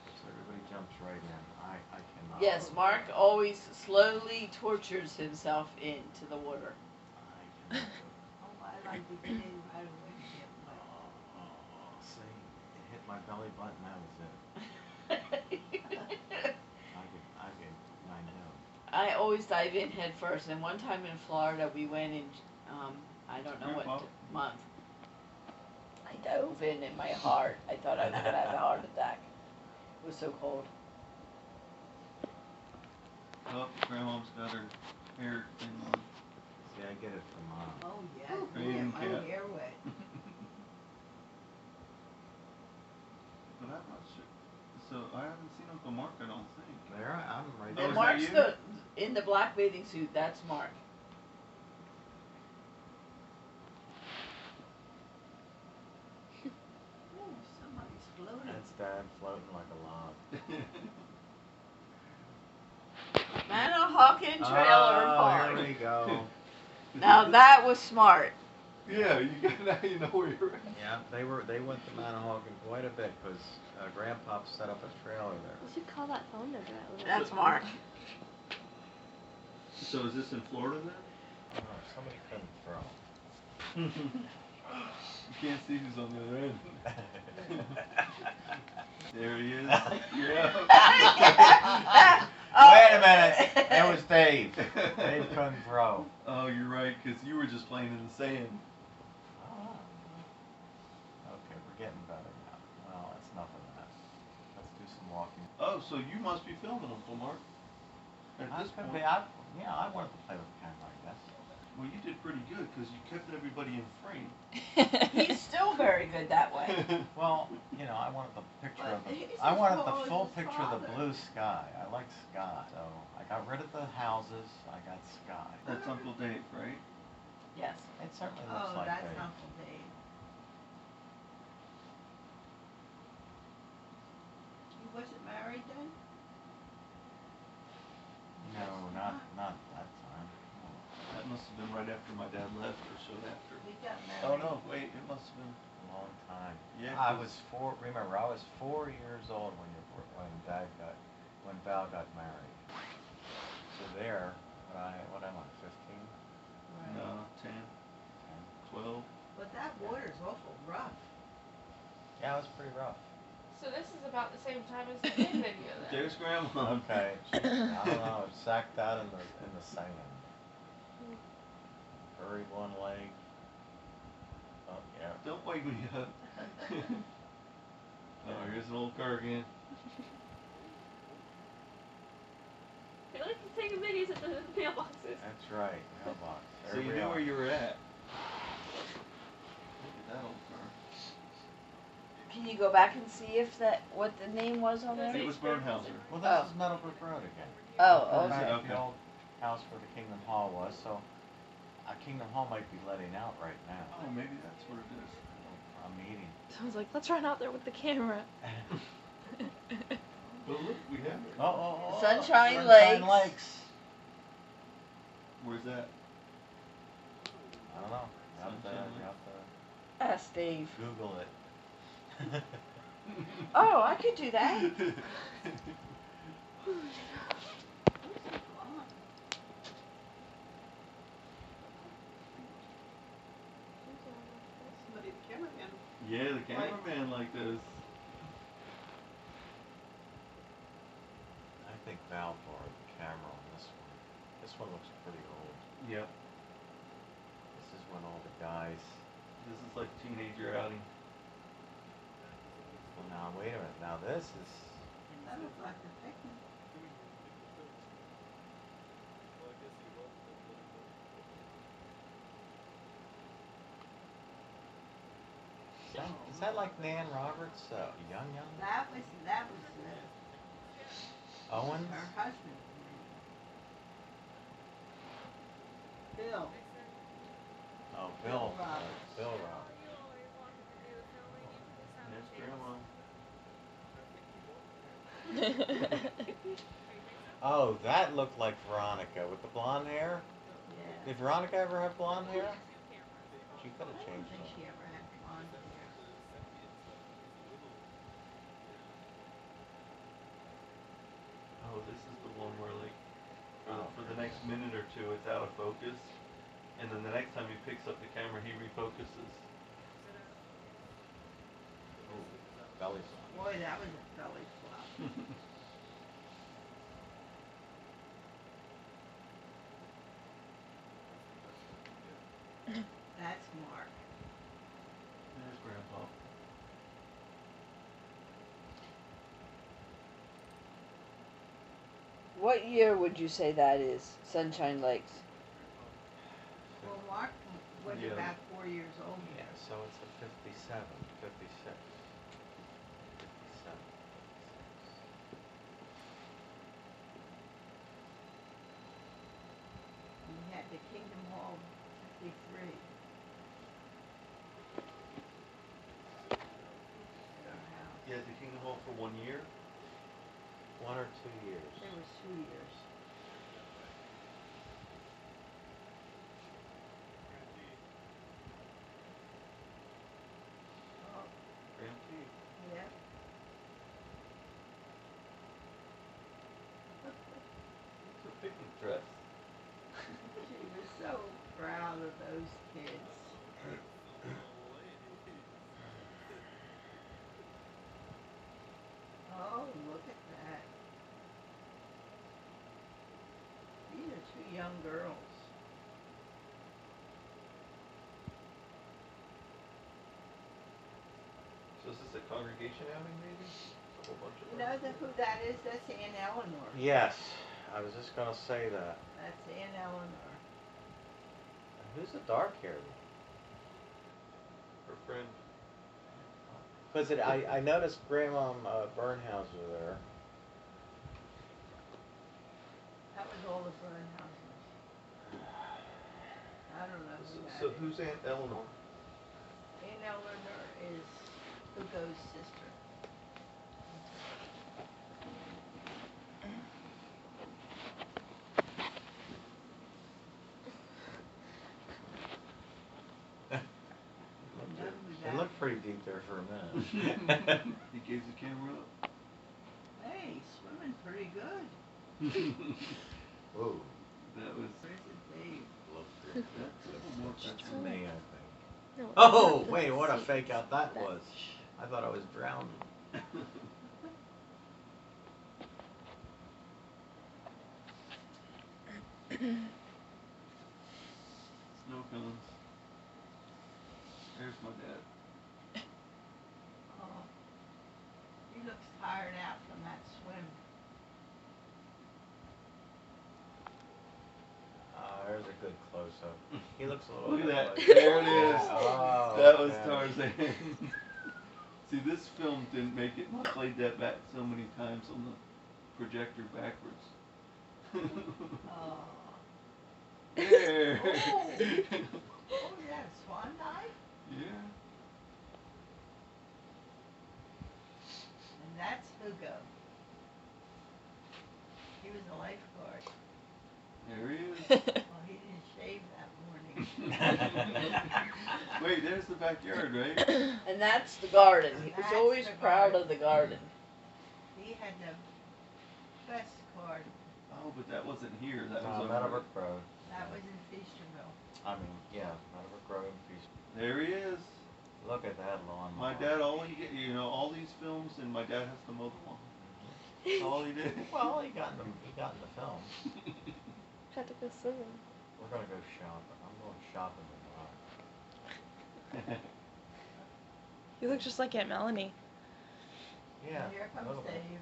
So everybody jumps right in. I cannot. Yes, Mark always slowly tortures himself into the water. I cannot. Oh, I like to get in right away and get wet. See, it hit my belly button. That was it. I know. I always dive in head first, and one time in Florida we went in, I don't know what month. I dove in my heart. I thought I was going to have a heart attack. It was so cold. Oh, Grandmom's got her hair thing on. See, I get it from Mom. Oh, yeah, Are you you get in my camp? hair wet. But I'm not sure. So I haven't seen Uncle Mark, I don't think. There, I'm right Oh, there. is Mark's that in the black bathing suit. That's Mark. Oh, somebody's floating. That's Dad floating like a log. Manahawkin Trailer Park. Here we go. Now that was smart. Yeah, now you know where you're at. Yeah, they went to Manahawkin quite a bit because Grandpop set up a trailer there. We should call that phone number out. That's Mark. So is this in Florida then? Oh, somebody couldn't throw. You can't see who's on the other end. There he is. Yeah. Wait a minute. It was Dave. Dave couldn't throw. Oh, you're right, because you were just playing in the sand. Oh. Okay, we're getting better now. Well, that's enough of that. Let's do some walking. Oh, so you must be filming, Uncle Mark. At I this could point. be. I wanted to play with the camera, I guess. Well, you did pretty good, because you kept everybody in frame. He's still go very good that way. Well, you know, I wanted the picture But of the, he's I as wanted tall the as full his picture of the father. blue sky. I like sky, so I got rid of the houses. I got sky. That's Uncle Dave, right? Yes. It certainly looks Oh, like that's Dave. Uncle Dave. He wasn't married then? No, not that time. That must have been right after my dad left, or soon after. He got married. Oh no, wait, it must have been. A long time. Yeah, I 'cause- was four. Remember, I was 4 years old when Val got married. So there, what am I, 15? Right. No, 10, 12. But that water's awful rough. Yeah, it was pretty rough. So this is about the same time as the kid video then. There's Grandma. Okay. I don't know. It sacked out in the sand. Buried one leg. Oh yeah. Don't wake me up. Oh, here's an old car again. He likes to take videos at the mailboxes. That's right. Mailbox. So There you we knew are. where you were at. Look at that old car. Can you go back and see if what the name was on there? It was Bernhauser. Well, this is Meadowbrook Road again. Oh, Is it? okay. Okay. The old house where the Kingdom Hall was. So, Kingdom Hall might be letting out right now. Oh, maybe that's what it is. A meeting. So I was like, let's run out there with the camera. Well, look, we have it. Oh. Sunshine Lakes. Lakes. Where's that? I don't know. You have Sunshine to Ask Dave. Google it. Oh, I could do that. Somebody, the cameraman. Yeah, the cameraman like this. I think Val borrowed the camera on this one. This one looks pretty old. Yep. This is when all the guys. This is like teenager outing. Well, now wait a minute. Now this is. That looks like the picnic. Is that like Nan Roberts? Young. That was Owens. her husband. Bill. Oh, Bill Bill. Roberts. Bill Roberts. There's Grandma. Oh, that looked like Veronica with the blonde hair. Yeah. Did Veronica ever have blonde hair? She could I have don't changed think it. she ever had blonde hair. Oh, this is the one where like for the next minute or two it's out of focus, and then the next time he picks up the camera he refocuses. Belly flop. Boy, that was a belly flop. That's Mark. There's Grandpa. What year would you say that is? Sunshine Lakes. Well, Mark was Yeah. about 4 years old. Yeah, so it's a 57, 56. 57. He had the Kingdom Hall 53. Their house. Yeah, the Kingdom Hall for 1 year. 1 or 2 years. There was 2 years. Oh, Grand Prix. yeah. It's a picnic dress. She was so proud of those kids. Oh, look at that. These are 2 young girls. So is this a congregation outing maybe? A whole bunch of You know who that is? That's Aunt Eleanor. Yes, I was just gonna say that. That's Aunt Eleanor. Who's the dark haired one? her friend. Was it? I noticed Grandmom Bernhauser there. That was all the Bernhausers. I don't know who that So is. who's Aunt Eleanor? Aunt Eleanor is Hugo's sister. It looked pretty deep there for a minute. He gave the camera up. Hey, swimming pretty good. Whoa. That was. Where's it, Dave? That's me, I think. No, Oh, wait, what a fake out that was. I thought I was drowning. Snow cones. There's my dad. Oh, he looks tired out from that swim. There's a good close-up. He looks a little Look at bit that. like- There it is. Yeah. Oh, That was okay. Tarzan. See, this film didn't make it. I played that back so many times on the projector backwards. Oh. There. Oh, yeah, swan dive? Yeah. And that's Hugo. He was a lifeguard. There he is. Well, he didn't shave that morning. Wait, there's the backyard, right? And that's the garden. He was That's always the proud garden. of the garden. He had the best garden. Oh, but that wasn't here. That was over Meadowbrook Road. That was in Feasterville. I mean, yeah, Meadowbrook Road and Feast. There he is. Look at that lawn. My dad, all he get, all these films, and my dad has to mow the lawn. That's all he did. Well, he got in the film. Had to go swimming. We're gonna go shopping. I'm going shopping tomorrow. You look just like Aunt Melanie. Yeah. And here comes a little bit. Dave.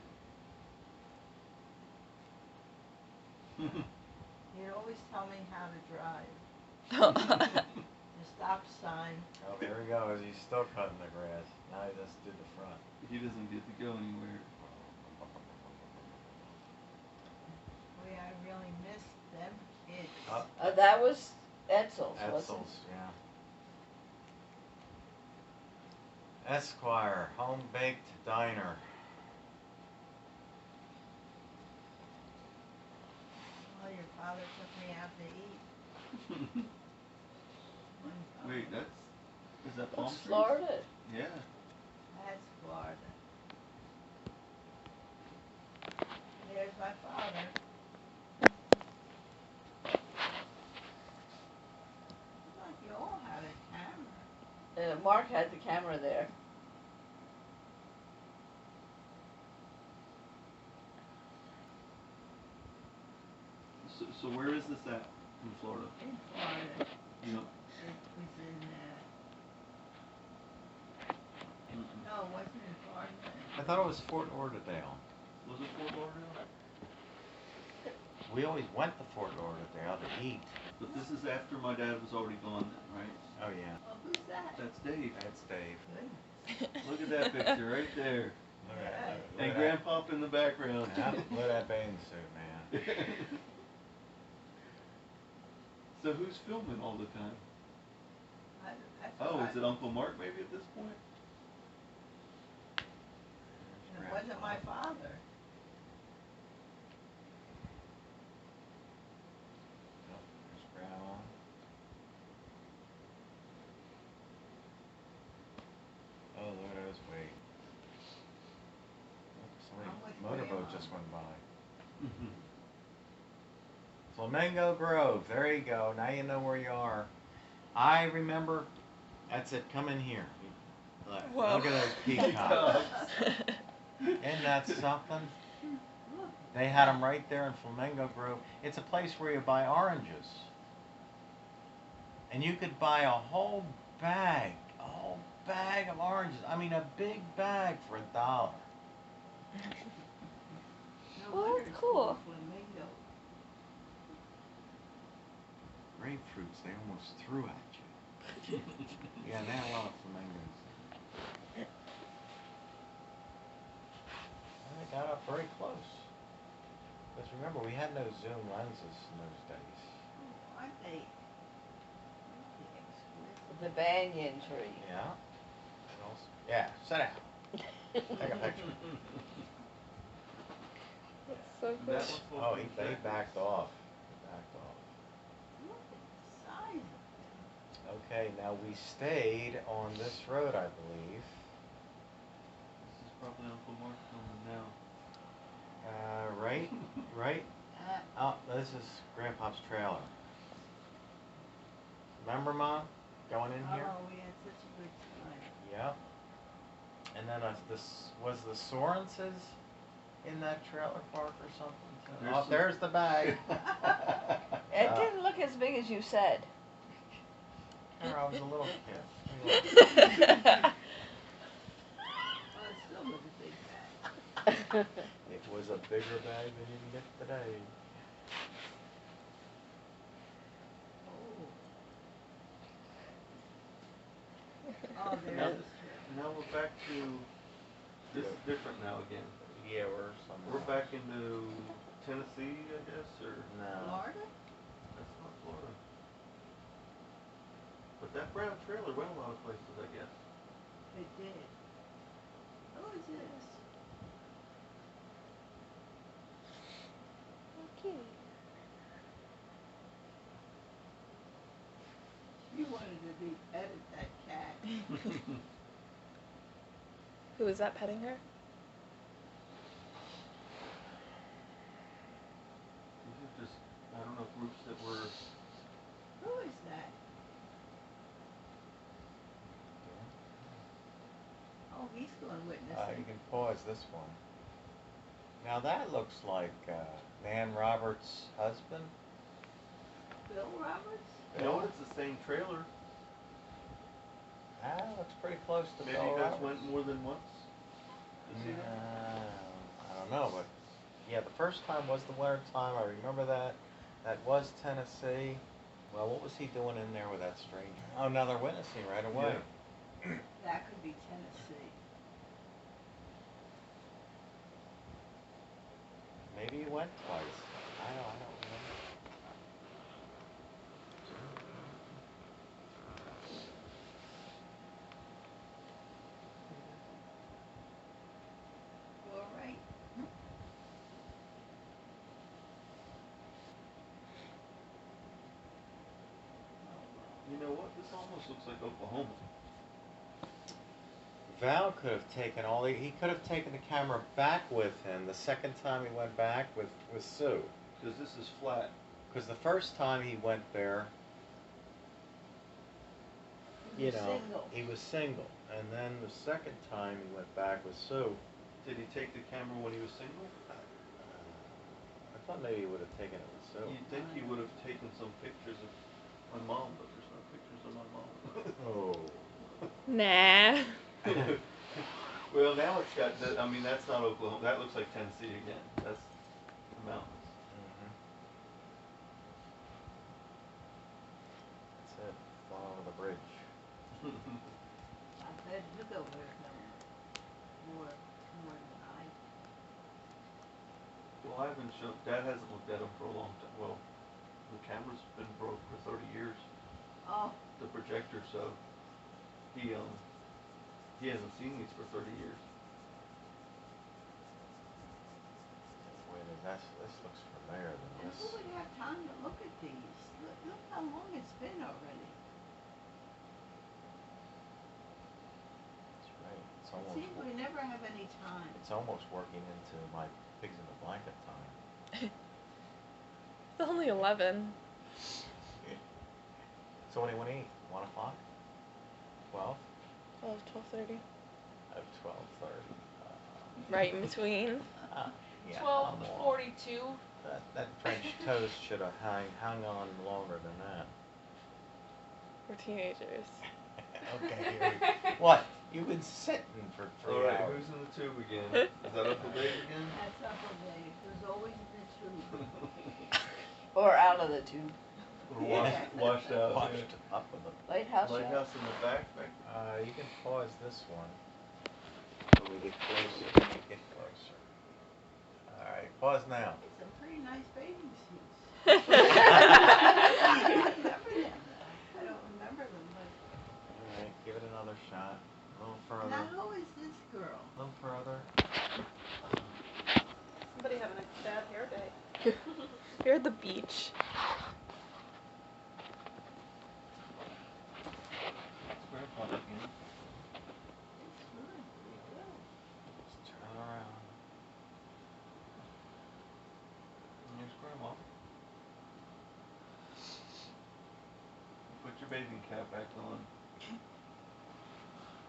He'd always tell me how to drive. Oh. The stop sign. Oh, there he goes. He's still cutting the grass. Now he just did the front. He doesn't get to go anywhere. Boy, I really miss them kids. That was Etzel's, wasn't Etzel's, yeah. Esquire, home baked diner. Well, your father took me out to eat. One time. Wait, is that Palm That's Trees? Florida. Yeah. That's Florida. There's my father. Look, you all have a camera. Mark had the camera there. So where is this at in Florida? In Florida. You know. It was in, no, it wasn't in Florida. I thought it was Fort Lauderdale. Was it Fort Lauderdale? We always went to Fort Lauderdale to eat. But this is after my dad was already gone then, right? Oh, yeah. Well, who's that? That's Dave. That's Dave. Goodness. Look at that picture right there. Look at that. And Grandpop in the background. Yeah, look at that bathing suit, man. So who's filming all the time? That's Oh, right. is it Uncle Mark maybe at this point? It wasn't my father. There's Grandma. Oh, look at those wait. Somebody I'm with motorboat Grandma. just went by. Flamingo Grove. There you go. Now you know where you are. I remember. That's it. Come in here. Look, Whoa. look at those peacocks. Isn't that something? They had them right there in Flamingo Grove. It's a place where you buy oranges. And you could buy a whole bag of oranges. I mean, a big bag for $1. No Well, wonder that's it's cool. called Flamingo. Grapefruits, they almost threw at you. Yeah, they had a lot of flamingos. Remember, we had no zoom lenses in those days. Oh, aren't they? Exquisite. The banyan tree. Yeah. And also, yeah, sit down. Take a picture. That's so cool. That one's Oh, supposed to be they jackets. backed off. They backed off. Look at the size of it. Okay, now we stayed on this road, I believe. This is probably Uncle Mark filming now. Right, right. Oh, this is Grandpa's trailer. Remember, Mom, going in here? Oh, we had such a good time. Yep. And then this was the Sorenses in that trailer park or something. There's Oh, some- there's the bag. It didn't look as big as you said. Cara, I was a little kid. Oh, it still was a big bag. It was a bigger bag than you can get today. Oh, Now, there's now we're back to, this is different now again. Yeah, we're somewhere. We're back into Tennessee, I guess, or? No. Florida? That's not Florida. But that brown trailer went a lot of places, I guess. It did. Who is this? Okay. You wanted to be petted that cat. Who is that petting her? These are just, I don't know, groups that were, Who is that? Oh, he's going You witnessing. can pause this one. Now that looks like Nan Roberts' husband. Bill Roberts? no, it's the same trailer. Ah, looks pretty close to Maybe Bill you guys Roberts. went more than once to see that? I don't know, but yeah, the first time was the winter time. I remember that. That was Tennessee. Well, what was he doing in there with that stranger? Oh, now they're witnessing right away. That could be Tennessee. Maybe he went twice. I don't remember. You all right? You know what, this almost looks like Oklahoma. Val could have taken he could have taken the camera back with him the second time he went back with Sue. Because this is flat. Because the first time he went there, He was single. he was single. And then the second time he went back with Sue, Did he take the camera when he was single? I thought maybe he would have taken it with Sue. You'd think he would have taken some pictures of my mom, but there's no pictures of my mom. Oh. Nah. Well, now it's got, I mean, that's not Oklahoma. That looks like Tennessee again. That's the mountains. Mm-hmm. That's it. Fly over the bridge. I bet you go with him more than I. Well, I haven't shown, Dad hasn't looked at them for a long time. Well, the camera's been broke for 30 years, Oh, the projector, so he hasn't seen these for 30 years. Wait a minute, this looks familiar than and this. who would have time to look at these? Look how long it's been already. That's right. See, we never have any time. It's almost working into my pigs in the blanket time. It's only 11. So when do you want to eat? 1 o'clock? 12? 12:30. At 12:30. Right in between. Yeah. 12:42. That French toast should have hung on longer than that. We're teenagers. Okay. What? You've been sitting for 3 Alright, hours. who's in the tube again? Is that Uncle Dave again? That's Uncle Dave. There's always the truth. Or out of the tube. Or washed out. Washed up with the. Lighthouse show. Lighthouse in the back. You can pause this one. When we get closer. Get closer. All Alright, pause now. Some pretty nice bathing suits. I I remember them. I don't remember them, but Alright, give it another shot. A little further. now who is this girl? A little further. Somebody having a bad hair day. You're at the beach. It's Grandpa again. It's really pretty good. Just turn it around. And here's Grandma. Put your bathing cap back on.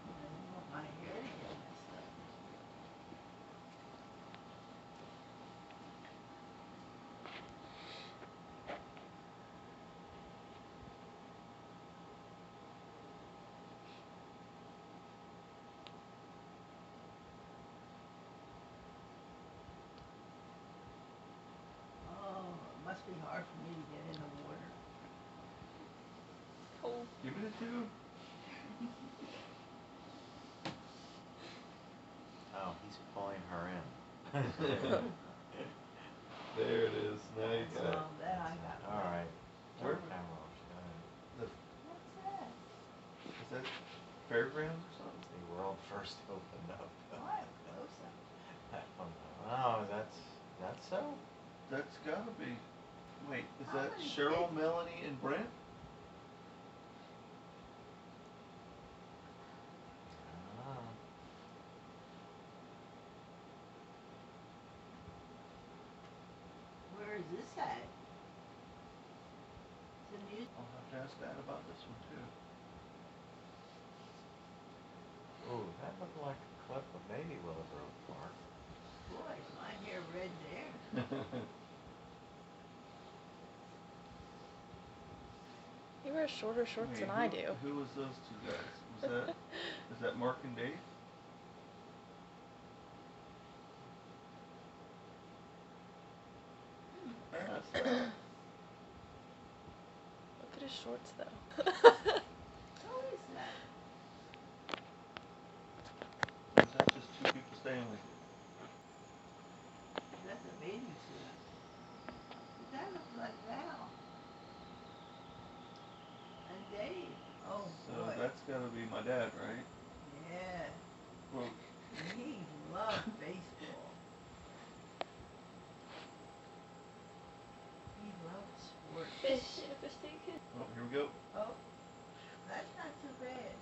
I don't want my hair to get messed up. Oh, it must be hard for me to get in the water. Cold. Give it a two. Oh, he's pulling her in. There it is. Now you got it. Then I got it. Alright. Where- Camera, go ahead. What's that? Is that fairgrounds or something? The world first opened up. Why a close-up? I don't know. Oh, that's so? That's gotta be. Wait, is How that many Cheryl, kids? Melanie, and Brent? Ah. Where is this at? It's a music. I'll have to ask Dad about this one too. Ooh, that looked like a clip of maybe Willowgrove Park. Boy, is my hair red there. You wear shorter shorts Wait, than I do. Who was those two guys? Was that is that Mark and Dave? That's that. Look at his shorts though. Who is that? Is that just two people staying with you? That's a bathing suit. That looks like Val. And Dave. Oh So boy. that's gotta be my dad, right? Yeah. Well, He loved baseball. He loved sports. Fish in a fish tank. oh, here we go. Oh, that's not too bad.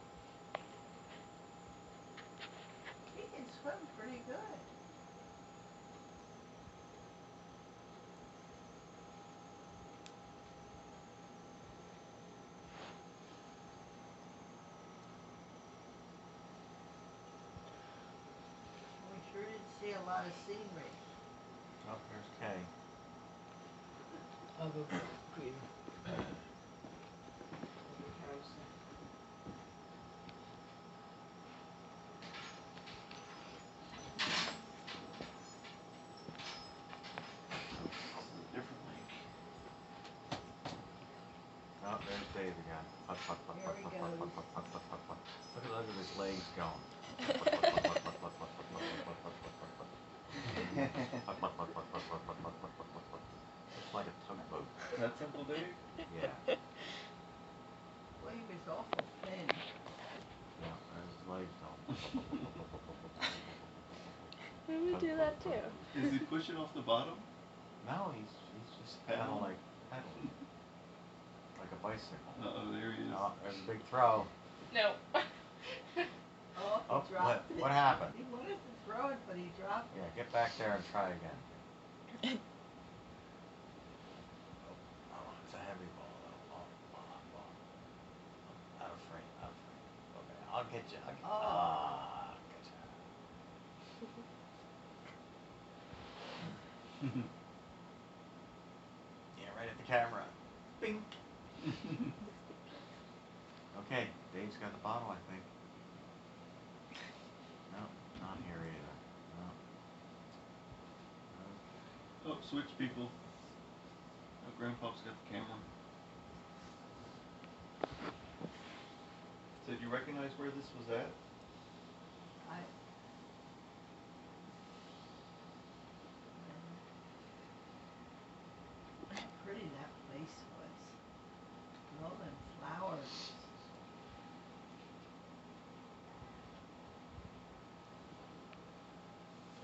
He can swim pretty good. We sure didn't see a lot of scenery. Oh, here's Kay. I'll go Peter. Bernhauser. Different link. Oh, there's Dave again. Putt, putt, putt, Here putt, he putt, putt, goes. putt, putt, putt, putt, putt. Look at his legs going. Putt, putt, putt, putt, putt, putt, putt, putt, putt, putt, putt, putt, putt. Putt, putt, putt, putt, putt, putt, putt, putt, putt, putt, putt, putt. Looks like a tugboat. That simple, Dave? Yeah. Well, he was awful thin. Yeah, there's his legs going. We would do that too. Is he pushing off the bottom? No, he's just kind of like pedaling. Like a bicycle. Uh-oh, there he is. Oh, there's a big throw. No. Oh, Oh, he dropped it. what happened? He wanted to throw it, but he dropped it. Yeah, get back there and try again. Oh, it's a heavy ball though. Oh. Out of frame, out of frame. Okay, I'll get you. I'll get you. Yeah, right at the camera. Bink. Okay, Dave's got the bottle, I think. No, not here either. No. Okay. Oh, switch people. Oh, Grandpa's got the camera. So, do you recognize where this was at? I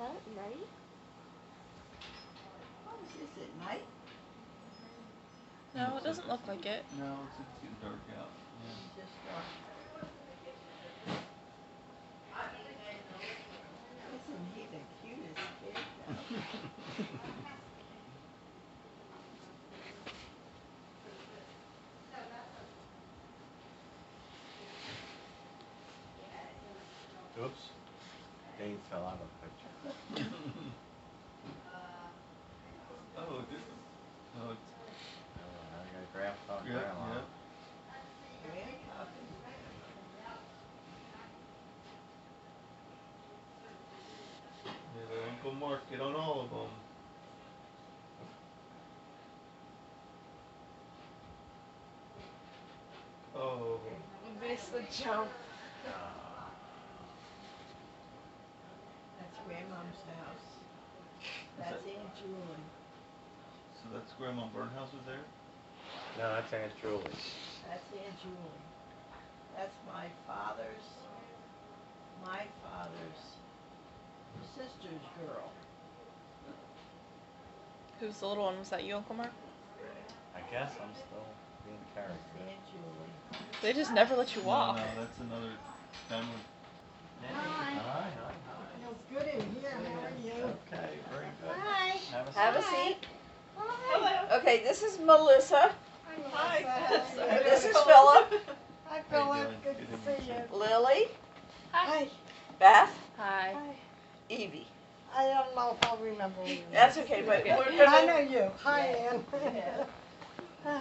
that night? Oh, is it night? No, it doesn't look like it. No, it's getting dark out. Yeah. It's just dark. Isn't he the cutest kid? Oops. Dave fell out of the picture. Oh, it did. Oh, it's, I got grandpa and yeah, grandma. yeah. Yeah, Uncle Mark, get on all of them. Oh. You missed the jump. That's Grandmom's house. That's Aunt Julie. So that's Grandma Bernhauser there? No, that's Aunt Julie's. That's Aunt Julie. That's my father's sister's girl. Who's the little one? Was that you, Uncle Mark? I guess I'm still being carried. That's Aunt Julie. They just never let you walk. No, that's another family. Hi. Feels good in here. How are you? Okay, very good. Hi. Have a seat. Hi. Okay, this is Melissa. Hi. This is Philip. Hi, How you Philip. doing? Good to see you. Lily. Hi. Beth. Hi. Evie. I don't know if I'll remember you. That's okay, but we're But I know gonna. you. Hi, Ann. Yeah.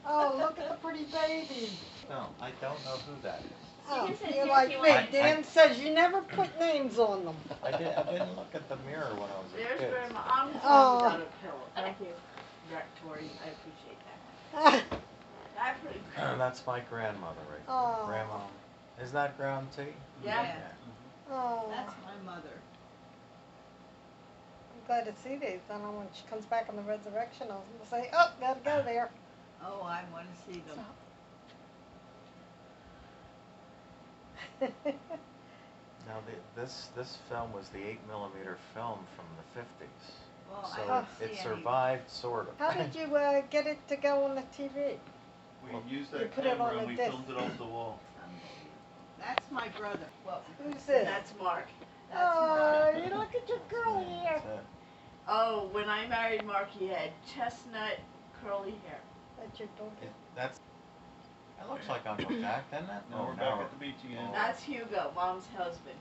Oh, look at the pretty baby. No, I don't know who that is. Oh, can sit you're here like if you me. want. Dan says you never put names on them. I didn't look at the mirror when I was a There's kid. Grandma. I'm just Oh. without a pillow. Thank you, Tori. I appreciate that. That's pretty cool. That's my grandmother right there. Oh. Grandma. Is that Graham T? Yeah. Oh. That's my mother. I'm glad to see these. Then when she comes back on the resurrection, I'll say, oh, gotta go there. Oh, I want to see them. Now this film was the 8mm film from the 50s. Well, I So don't it see any. survived sort of. How did you get it to go on the TV? We used You that put it on camera a and we disc. filmed it off the wall. Unbelievable. That's my brother. Well, Who's this? That's Mark. that's Oh, mine. you look at your girly hair. That's it. Oh, when I married Mark, he had chestnut curly hair. That's your daughter. That looks like Uncle Jack, doesn't it? Now we're back at the beach again. That's Hugo, Mom's husband.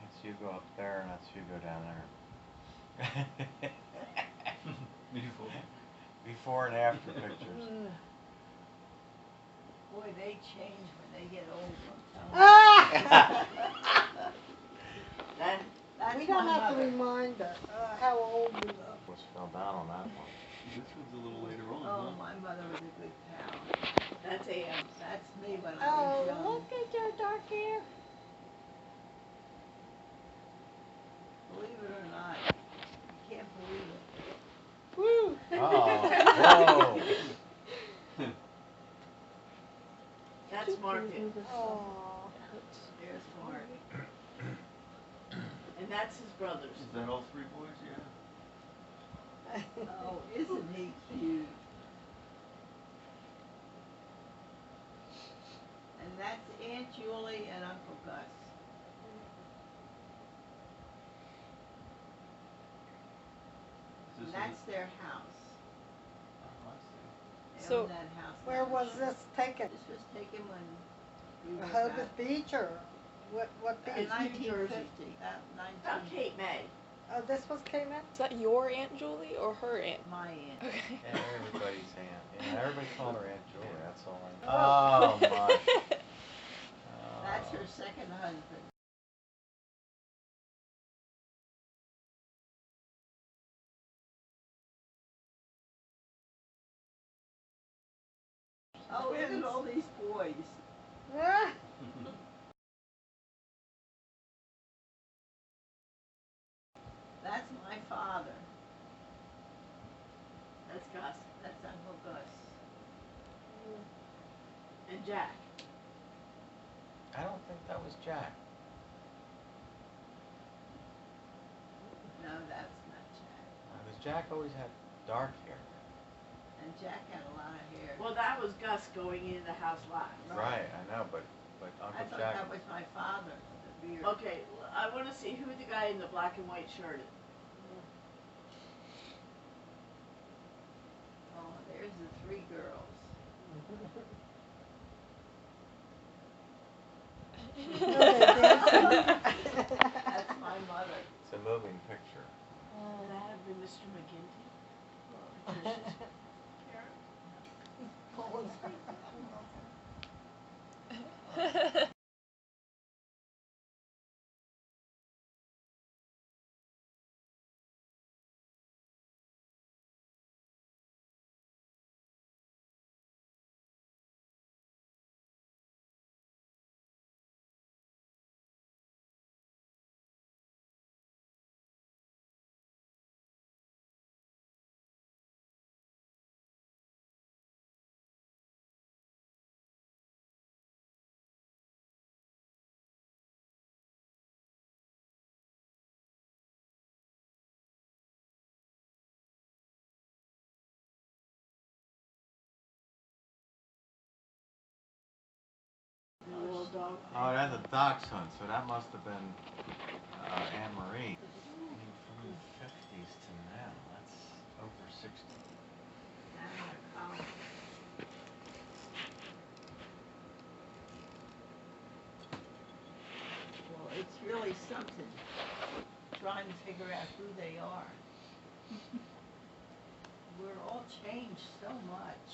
That's Hugo up there, and that's Hugo down there. Beautiful. Before and after pictures. Mm. Boy, they change when they get old. I'm telling you. Ah! That, That's We don't my have to mother. remind her how old we are. Was fell down on that one. This one's a little later on, Oh, huh? my mother was a good pal. that's A.M. That's me when I was Oh, young. look at your dark hair. Believe it or not, you can't believe it. Woo! Oh, whoa! That's Martin. Oh. There's Mark. And that's his brothers. Is that all three boys? Yeah. Oh, isn't he cute? And that's Aunt Julie and Uncle Gus. Is And this that's their house. oh, I see. They So, own that house. Where now. was this taken? This was taken when we were Rehoboth Beach or what in beach? 1950. That About 19, Cape May. Oh, this was came in? Is that your Aunt Julie or her aunt? my aunt. Okay. And everybody's aunt. Yeah, everybody called her Aunt Julie, that's all I know. Oh, my. That's her second husband. Oh, look at all these boys. Ah. That's my father. That's Gus. That's Uncle Gus. And Jack. I don't think that was Jack. No, that's not Jack. Because Jack always had dark hair. And Jack had a lot of hair. Well, that was Gus going into the house last. Right, I know, but I Uncle thought Jack. that was my father with the beard. Okay, I want to see who the guy in the black and white shirt is. Oh, there's the three girls. That's my mother. It's a moving picture. Would that have been Mr. McGinty? The little dog. Oh, that's a dachshund, so that must have been Anne Marie. From the 50s to now, that's over 60. Well, it's really something, trying to figure out who they are. We're all changed so much.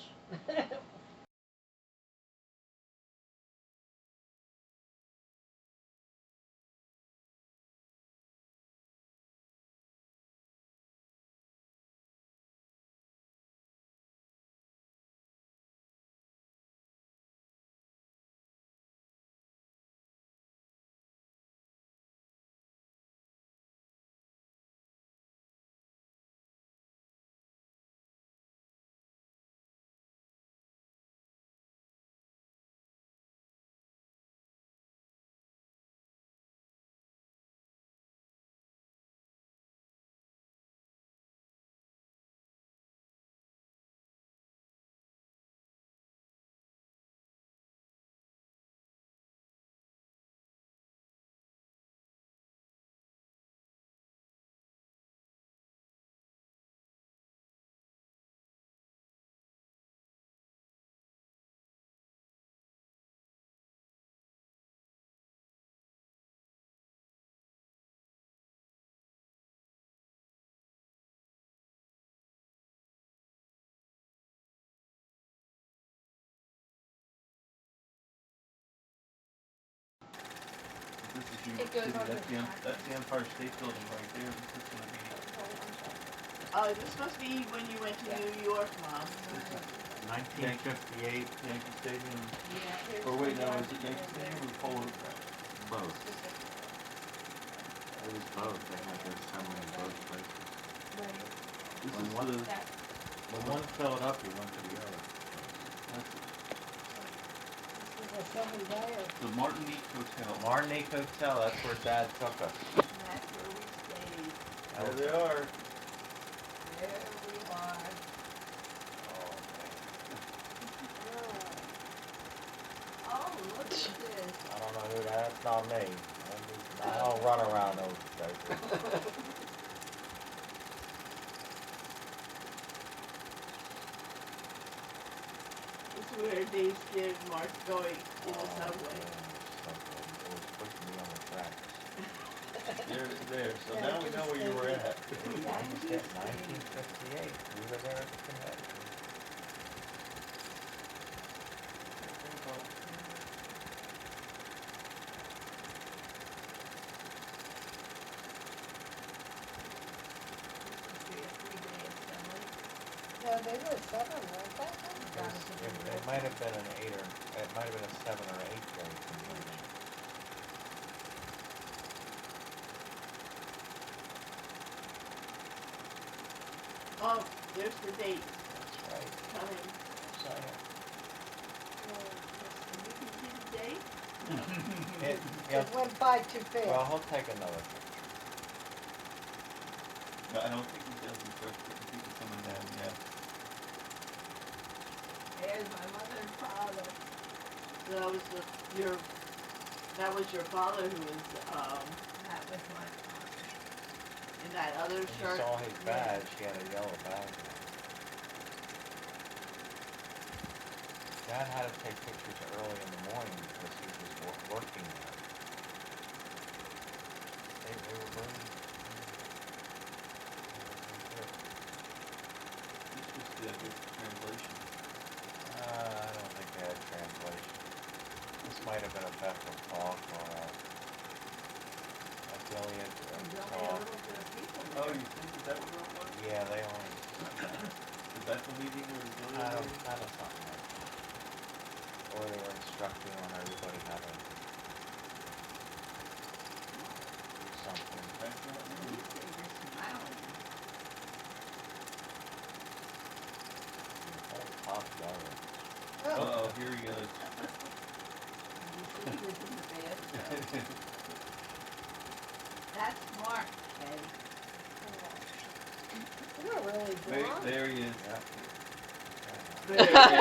This is New It York goes City. on That's the Empire State Building right there. This is gonna be. Oh, this must be when you went to New York, Mom. 1958. Yankee Stadium. Yeah. Or wait, no, is it Yankee Stadium or Polo? Both. It was both. They had their assembly in both places. This When is one- the. When one filled up, you went to the other. The Martinique Hotel. Martinique Hotel, that's where Dad took us. That's where we stayed. There they are. There we are. Oh, look at this. I don't know who that, that's not me. I don't run around those places. This is where Dave's kid Mark's going in the subway. It was pushing me on the tracks. There. So now we know where you were at. 1958, we were there at the convention. No, they were 7, weren't they? It might have been an 8 or, it might have been a 7 or 8 day convention. Oh, there's the date That's right. coming. So, You can see the date? it, It went by too fast. well, he'll take another picture. I don't think he does in first. I think it's some of them, yeah. There's my mother and father. So that was your father who was, That was my father. in that other When you shirt? saw his badge, he had a yellow badge on. Dad had to take pictures early in the morning because he was working there. They were burning. This was the good translation. I don't think they had translation. This might have been a Bethel talk or a Gilead There's only a talk. little bit of people Oh, there. you think that was what it was? Yeah, they only. The Bethel meeting or the Gilead Kind of meeting? something like that. Or they were instructing on everybody how to do something. That's not At really. least they were smiling. All top level. Uh-oh, here he goes. You see, he was in the bathtub. That's Mark, Kay. You're really drunk. There he is. Yep. There he is.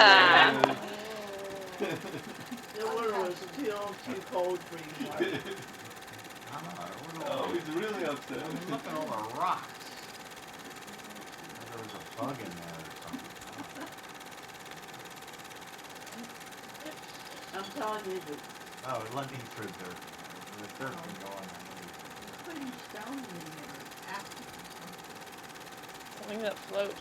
The water was still too cold for you, Mark. Oh, he's really upset. I mean, look at all the rocks. There was a bug in there or something. I'm telling you, that Oh, it let me through dirt. The dirt can go on underneath. Putting stones in there. After. Something that floats.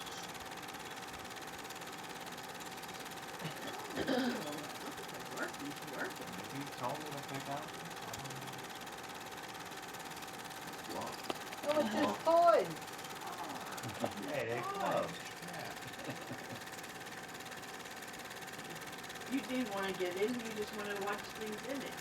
Look at the work he's working. If you told me to pick out, Oh, it's his toys. hey, they float. Yeah. you didn't want to get in, you just wanted to watch things in it.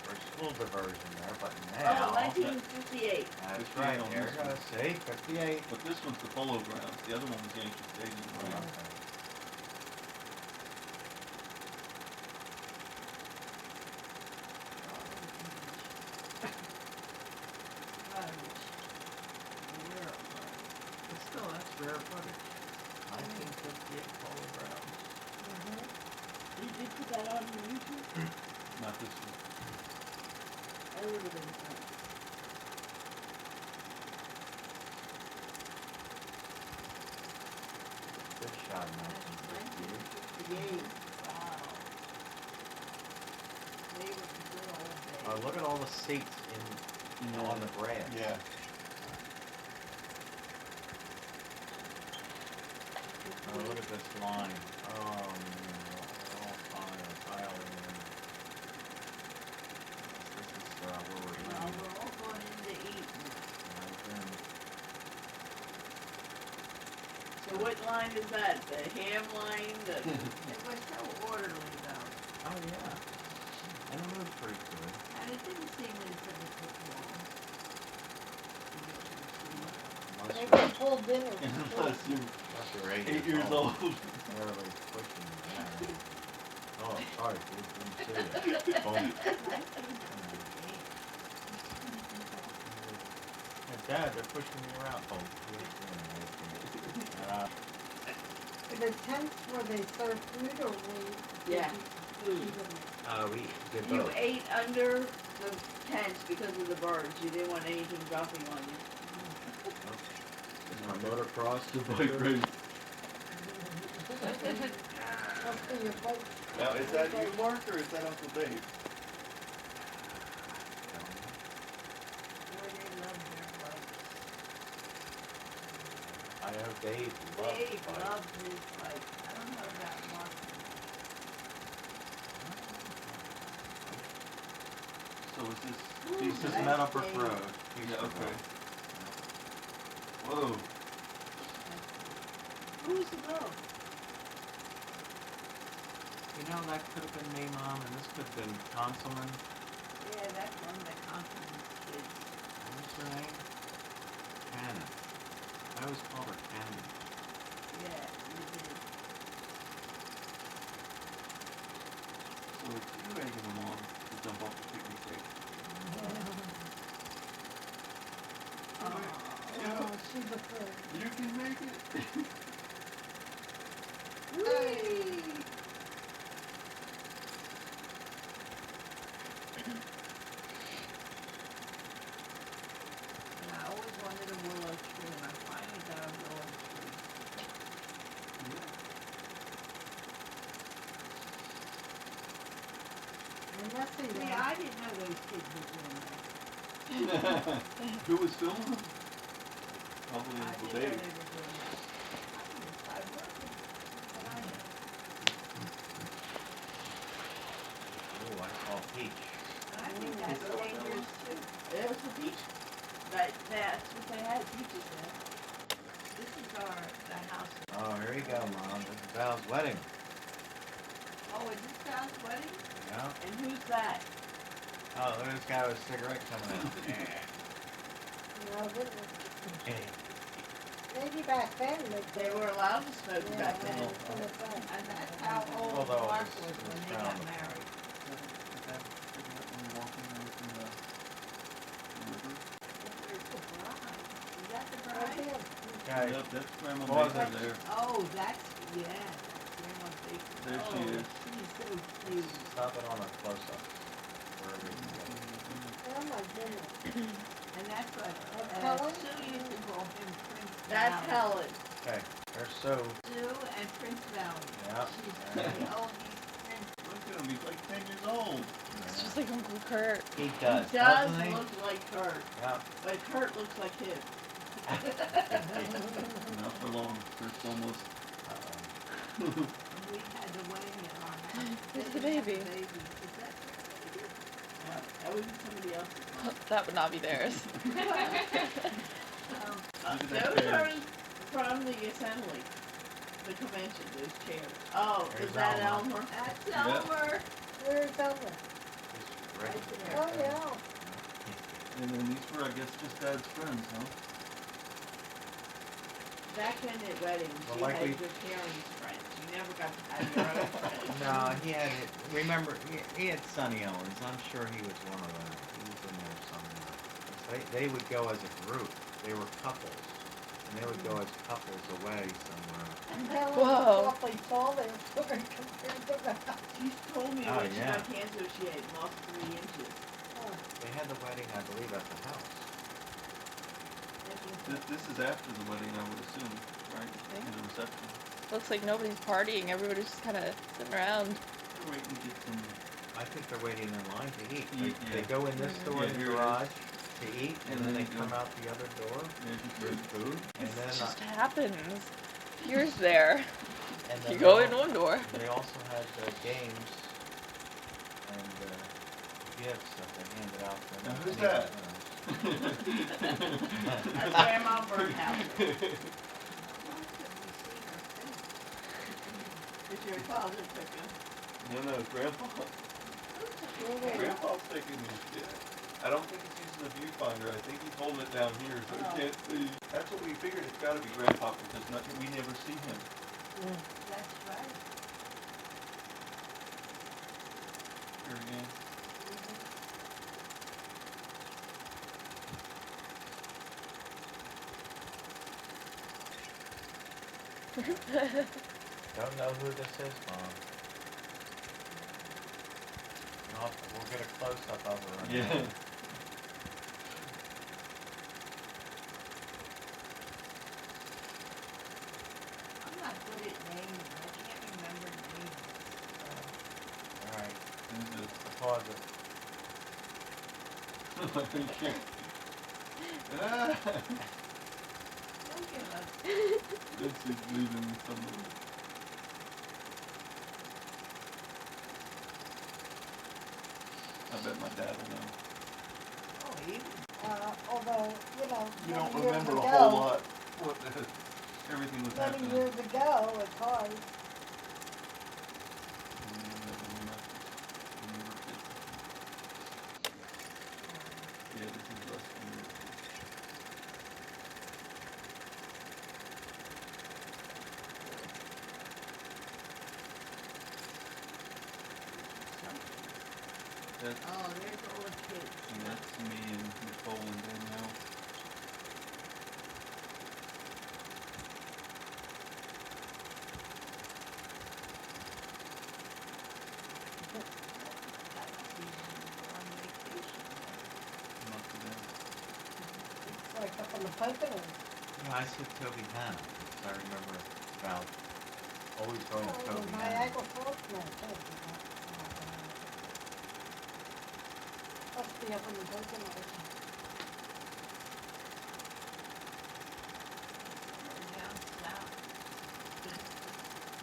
For school diversion there, but Oh, now. 1958. That's 58 right, on there this you go. one. See, 58. But this one's the Polo Grounds. The other one was Yankee Stadium. Okay. But still, that's rare footage. 1958 Polo Grounds. You did put that on YouTube? Not this one. That would have been fun. Good shot, 1958. 1958. Wow. They were the good old days. Look at all the seats on the grass. Yeah. Oh, look at this line. Oh, man, all tile in. This is where we're Well, eating. we're all going in to eat. Right then. So what line is that? The ham line? The It was so orderly though. Oh, yeah. And it was pretty good. And it didn't seem as if it took long. Unless They you're, got full dinner. Unless you're unless you're 8 years old. Barely pushing it down. Oh, sorry, dude, didn't see it. Boom. Hey, Dad, they're pushing me around. Oh, The tents where they serve food or we? Yeah, food. we did You both. ate under the tents because of the birds. You didn't want anything dropping on you. My motocross. The bike race. Must be your boat. Now, is that you, Mark, or is that Uncle Dave? Boy, they loved their bikes. I know Dave loves Dave bikes. loved his bike. I don't know about Mark. So is this Ooh, Jesus that's Meadowbrook Dave. Road? Yeah, okay. Whoa. Who's the girl? You know, that could have been me, Mom, and this could have been Consulman. Yeah, that's one of the Constance kids. What was her name? Cannon. I always called her Cannon. Yeah, you did. So it's you egging them on to jump off the picnic Unless they see, I didn't know those kids were doing that. Who was filming them? Probably I Uncle didn't know Dave. they were doing that. I worked, but I know. Ooh, I saw Peach. And I think that's that what that dangerous too. There was the beach. That's what they had, beaches there. This is the house. Oh, here you go, Mom. This is Val's wedding. Oh, is this Val's wedding? Yeah. And who's that? Oh, look at this guy with a cigarette coming out. Hey. Maybe back then They were allowed to smoke back then. And that's how old Although Mark it's- was when it's they found. got married. Where's the bride? Is that the bride? Guys, Yep, that's Grandma Pause Baker it. there. Oh, that's, yeah, that's Grandma Baker. There she Oh, is. she's so cute. stop it on a close-up. Wherever you can get it. Oh, my goodness. And that's what, Helen? Sue used to call him Prince That's Valley. Helen. Okay, there's Sue. Sue and Prince Valley. Yeah. She's very old, he's Prince. Look at him, he's like 10 years old. It's just like Uncle Kurt. He He does, does doesn't he? look like Kurt, Yeah. but Kurt looks like him. Not for long. First almost. Uh-oh. And we had the wedding at our house. Who's the Then we had baby? Is that your baby? No, that would be somebody else's mom. That would not be theirs. Um, Look at that Those chair. are from the assembly, the convention, those chairs. Oh, There's is that Elmer. Elmer? That's Yeah. Elmer. Where's Elmer? He's right there. Oh, yeah. And then these were, I guess, just Dad's friends, huh? Back in the weddings, Well, you like had we- your parents' friends. You never got to have your own friends. No, he had it. Remember, he had Sonny Owens. I'm sure he was one of them. He was in there somewhere. They would go as a group. They were couples. And they would go as couples away somewhere. And Helen Whoa. was awfully tall there compared to that. She told me Oh, when she yeah. got cancer, she had lost 3 inches. They had the wedding, I believe, at the house. This is after the wedding, I would assume, right? think. And the reception. Looks like nobody's partying. Everybody's just kind of sitting around. We're waiting to get some. I think they're waiting in line to eat. Eat, They yeah. go in this door Yeah, in the here it is. garage to eat, and then they go. come out the other door Yeah, just for food, and This then just happens. Yours there. and then You go they in one door. They also had games and gifts that they handed out to them. Now, who's that? That's Grandma Bernhauser. It's your father picking. No, Grandpa. Grandpa's taking this shit. I don't think he's using the viewfinder. I think he's holding it down here so he can't see. That's what we figured. It's got to be Grandpa because we never see him. That's right. Here again. Don't know who this is, Mom. We'll get a close-up of her. in a Yeah. minute. I'm not good at names. I can't remember names. All right, Who's this? pause it. You can't. Ah! Don't give up. This is leaving somewhere. I bet my dad will know. Oh, even. Although, you know, You don't many years remember a ago, whole lot what everything was many happening. years ago, it's hard. Yeah, this is less than your That's, Oh, there's all the kids. and that's me and Nicole and Danielle. On vacation. Must have been. It's like up on the Poconos. Yeah, I said Toby Hannah, because I remember about always going to Oh, Toby the Hannah. Niagara Falls, no, too. Down south.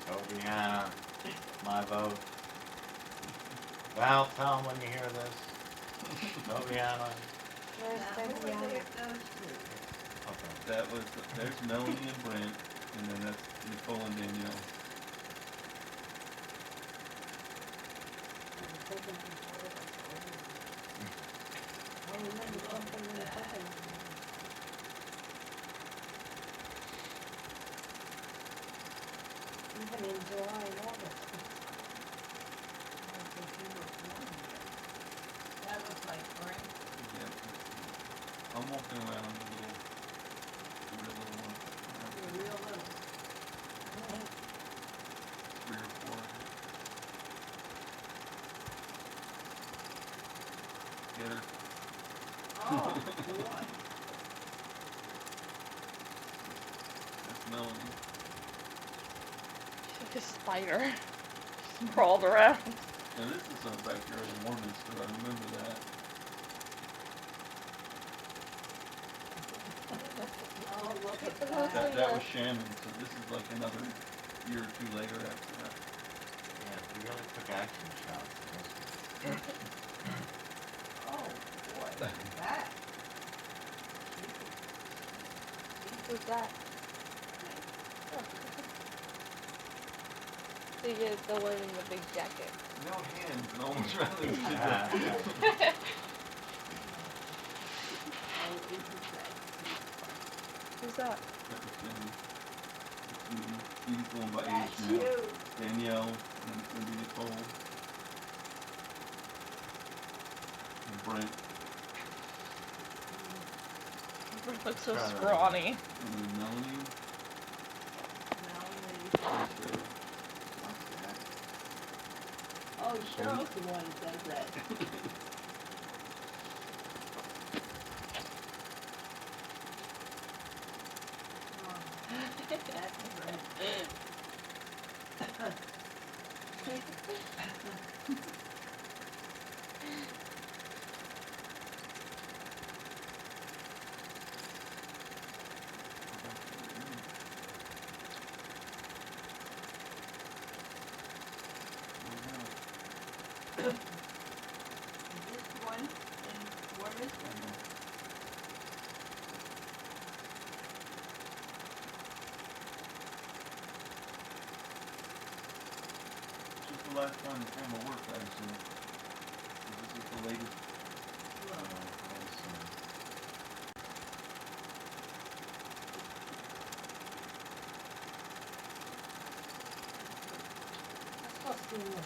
Tobiana, my vote. Val, tell him when you hear this. Tobiana. Now, who were those two? Okay. There's Melanie and Brent, and then that's Nicole and Danielle. Even in July and August. That looks like spring. Yeah. I'm walking around the real little one. They're real little. 3 or 4. Get her. Oh, boy. That's Melanie. She's like a spider. Just crawled around. Now this is our backyard in Warminster, I remember that. Oh, look at But that. mostly, That was Shannon, so this is like another year or 2 later after that. Yeah, we really took action shots in this one. Oh, boy, look at that. Who's that? So you get the one in the big jacket. No hands, and almost rather than Ah, sit yeah. Oh, isn't that Who's that? That was Shannon. He's going by age That's now. you. Danielle, and it's gonna be Nicole. And Brent, It looks so Try that. scrawny. and then Melanie. Melanie. What's that? Oh, Cheryl's the one that does that. Oh, that's great. Is this one in Warminster? This is the last time the camera worked, I assume. This is the latest. I'm supposed to be in this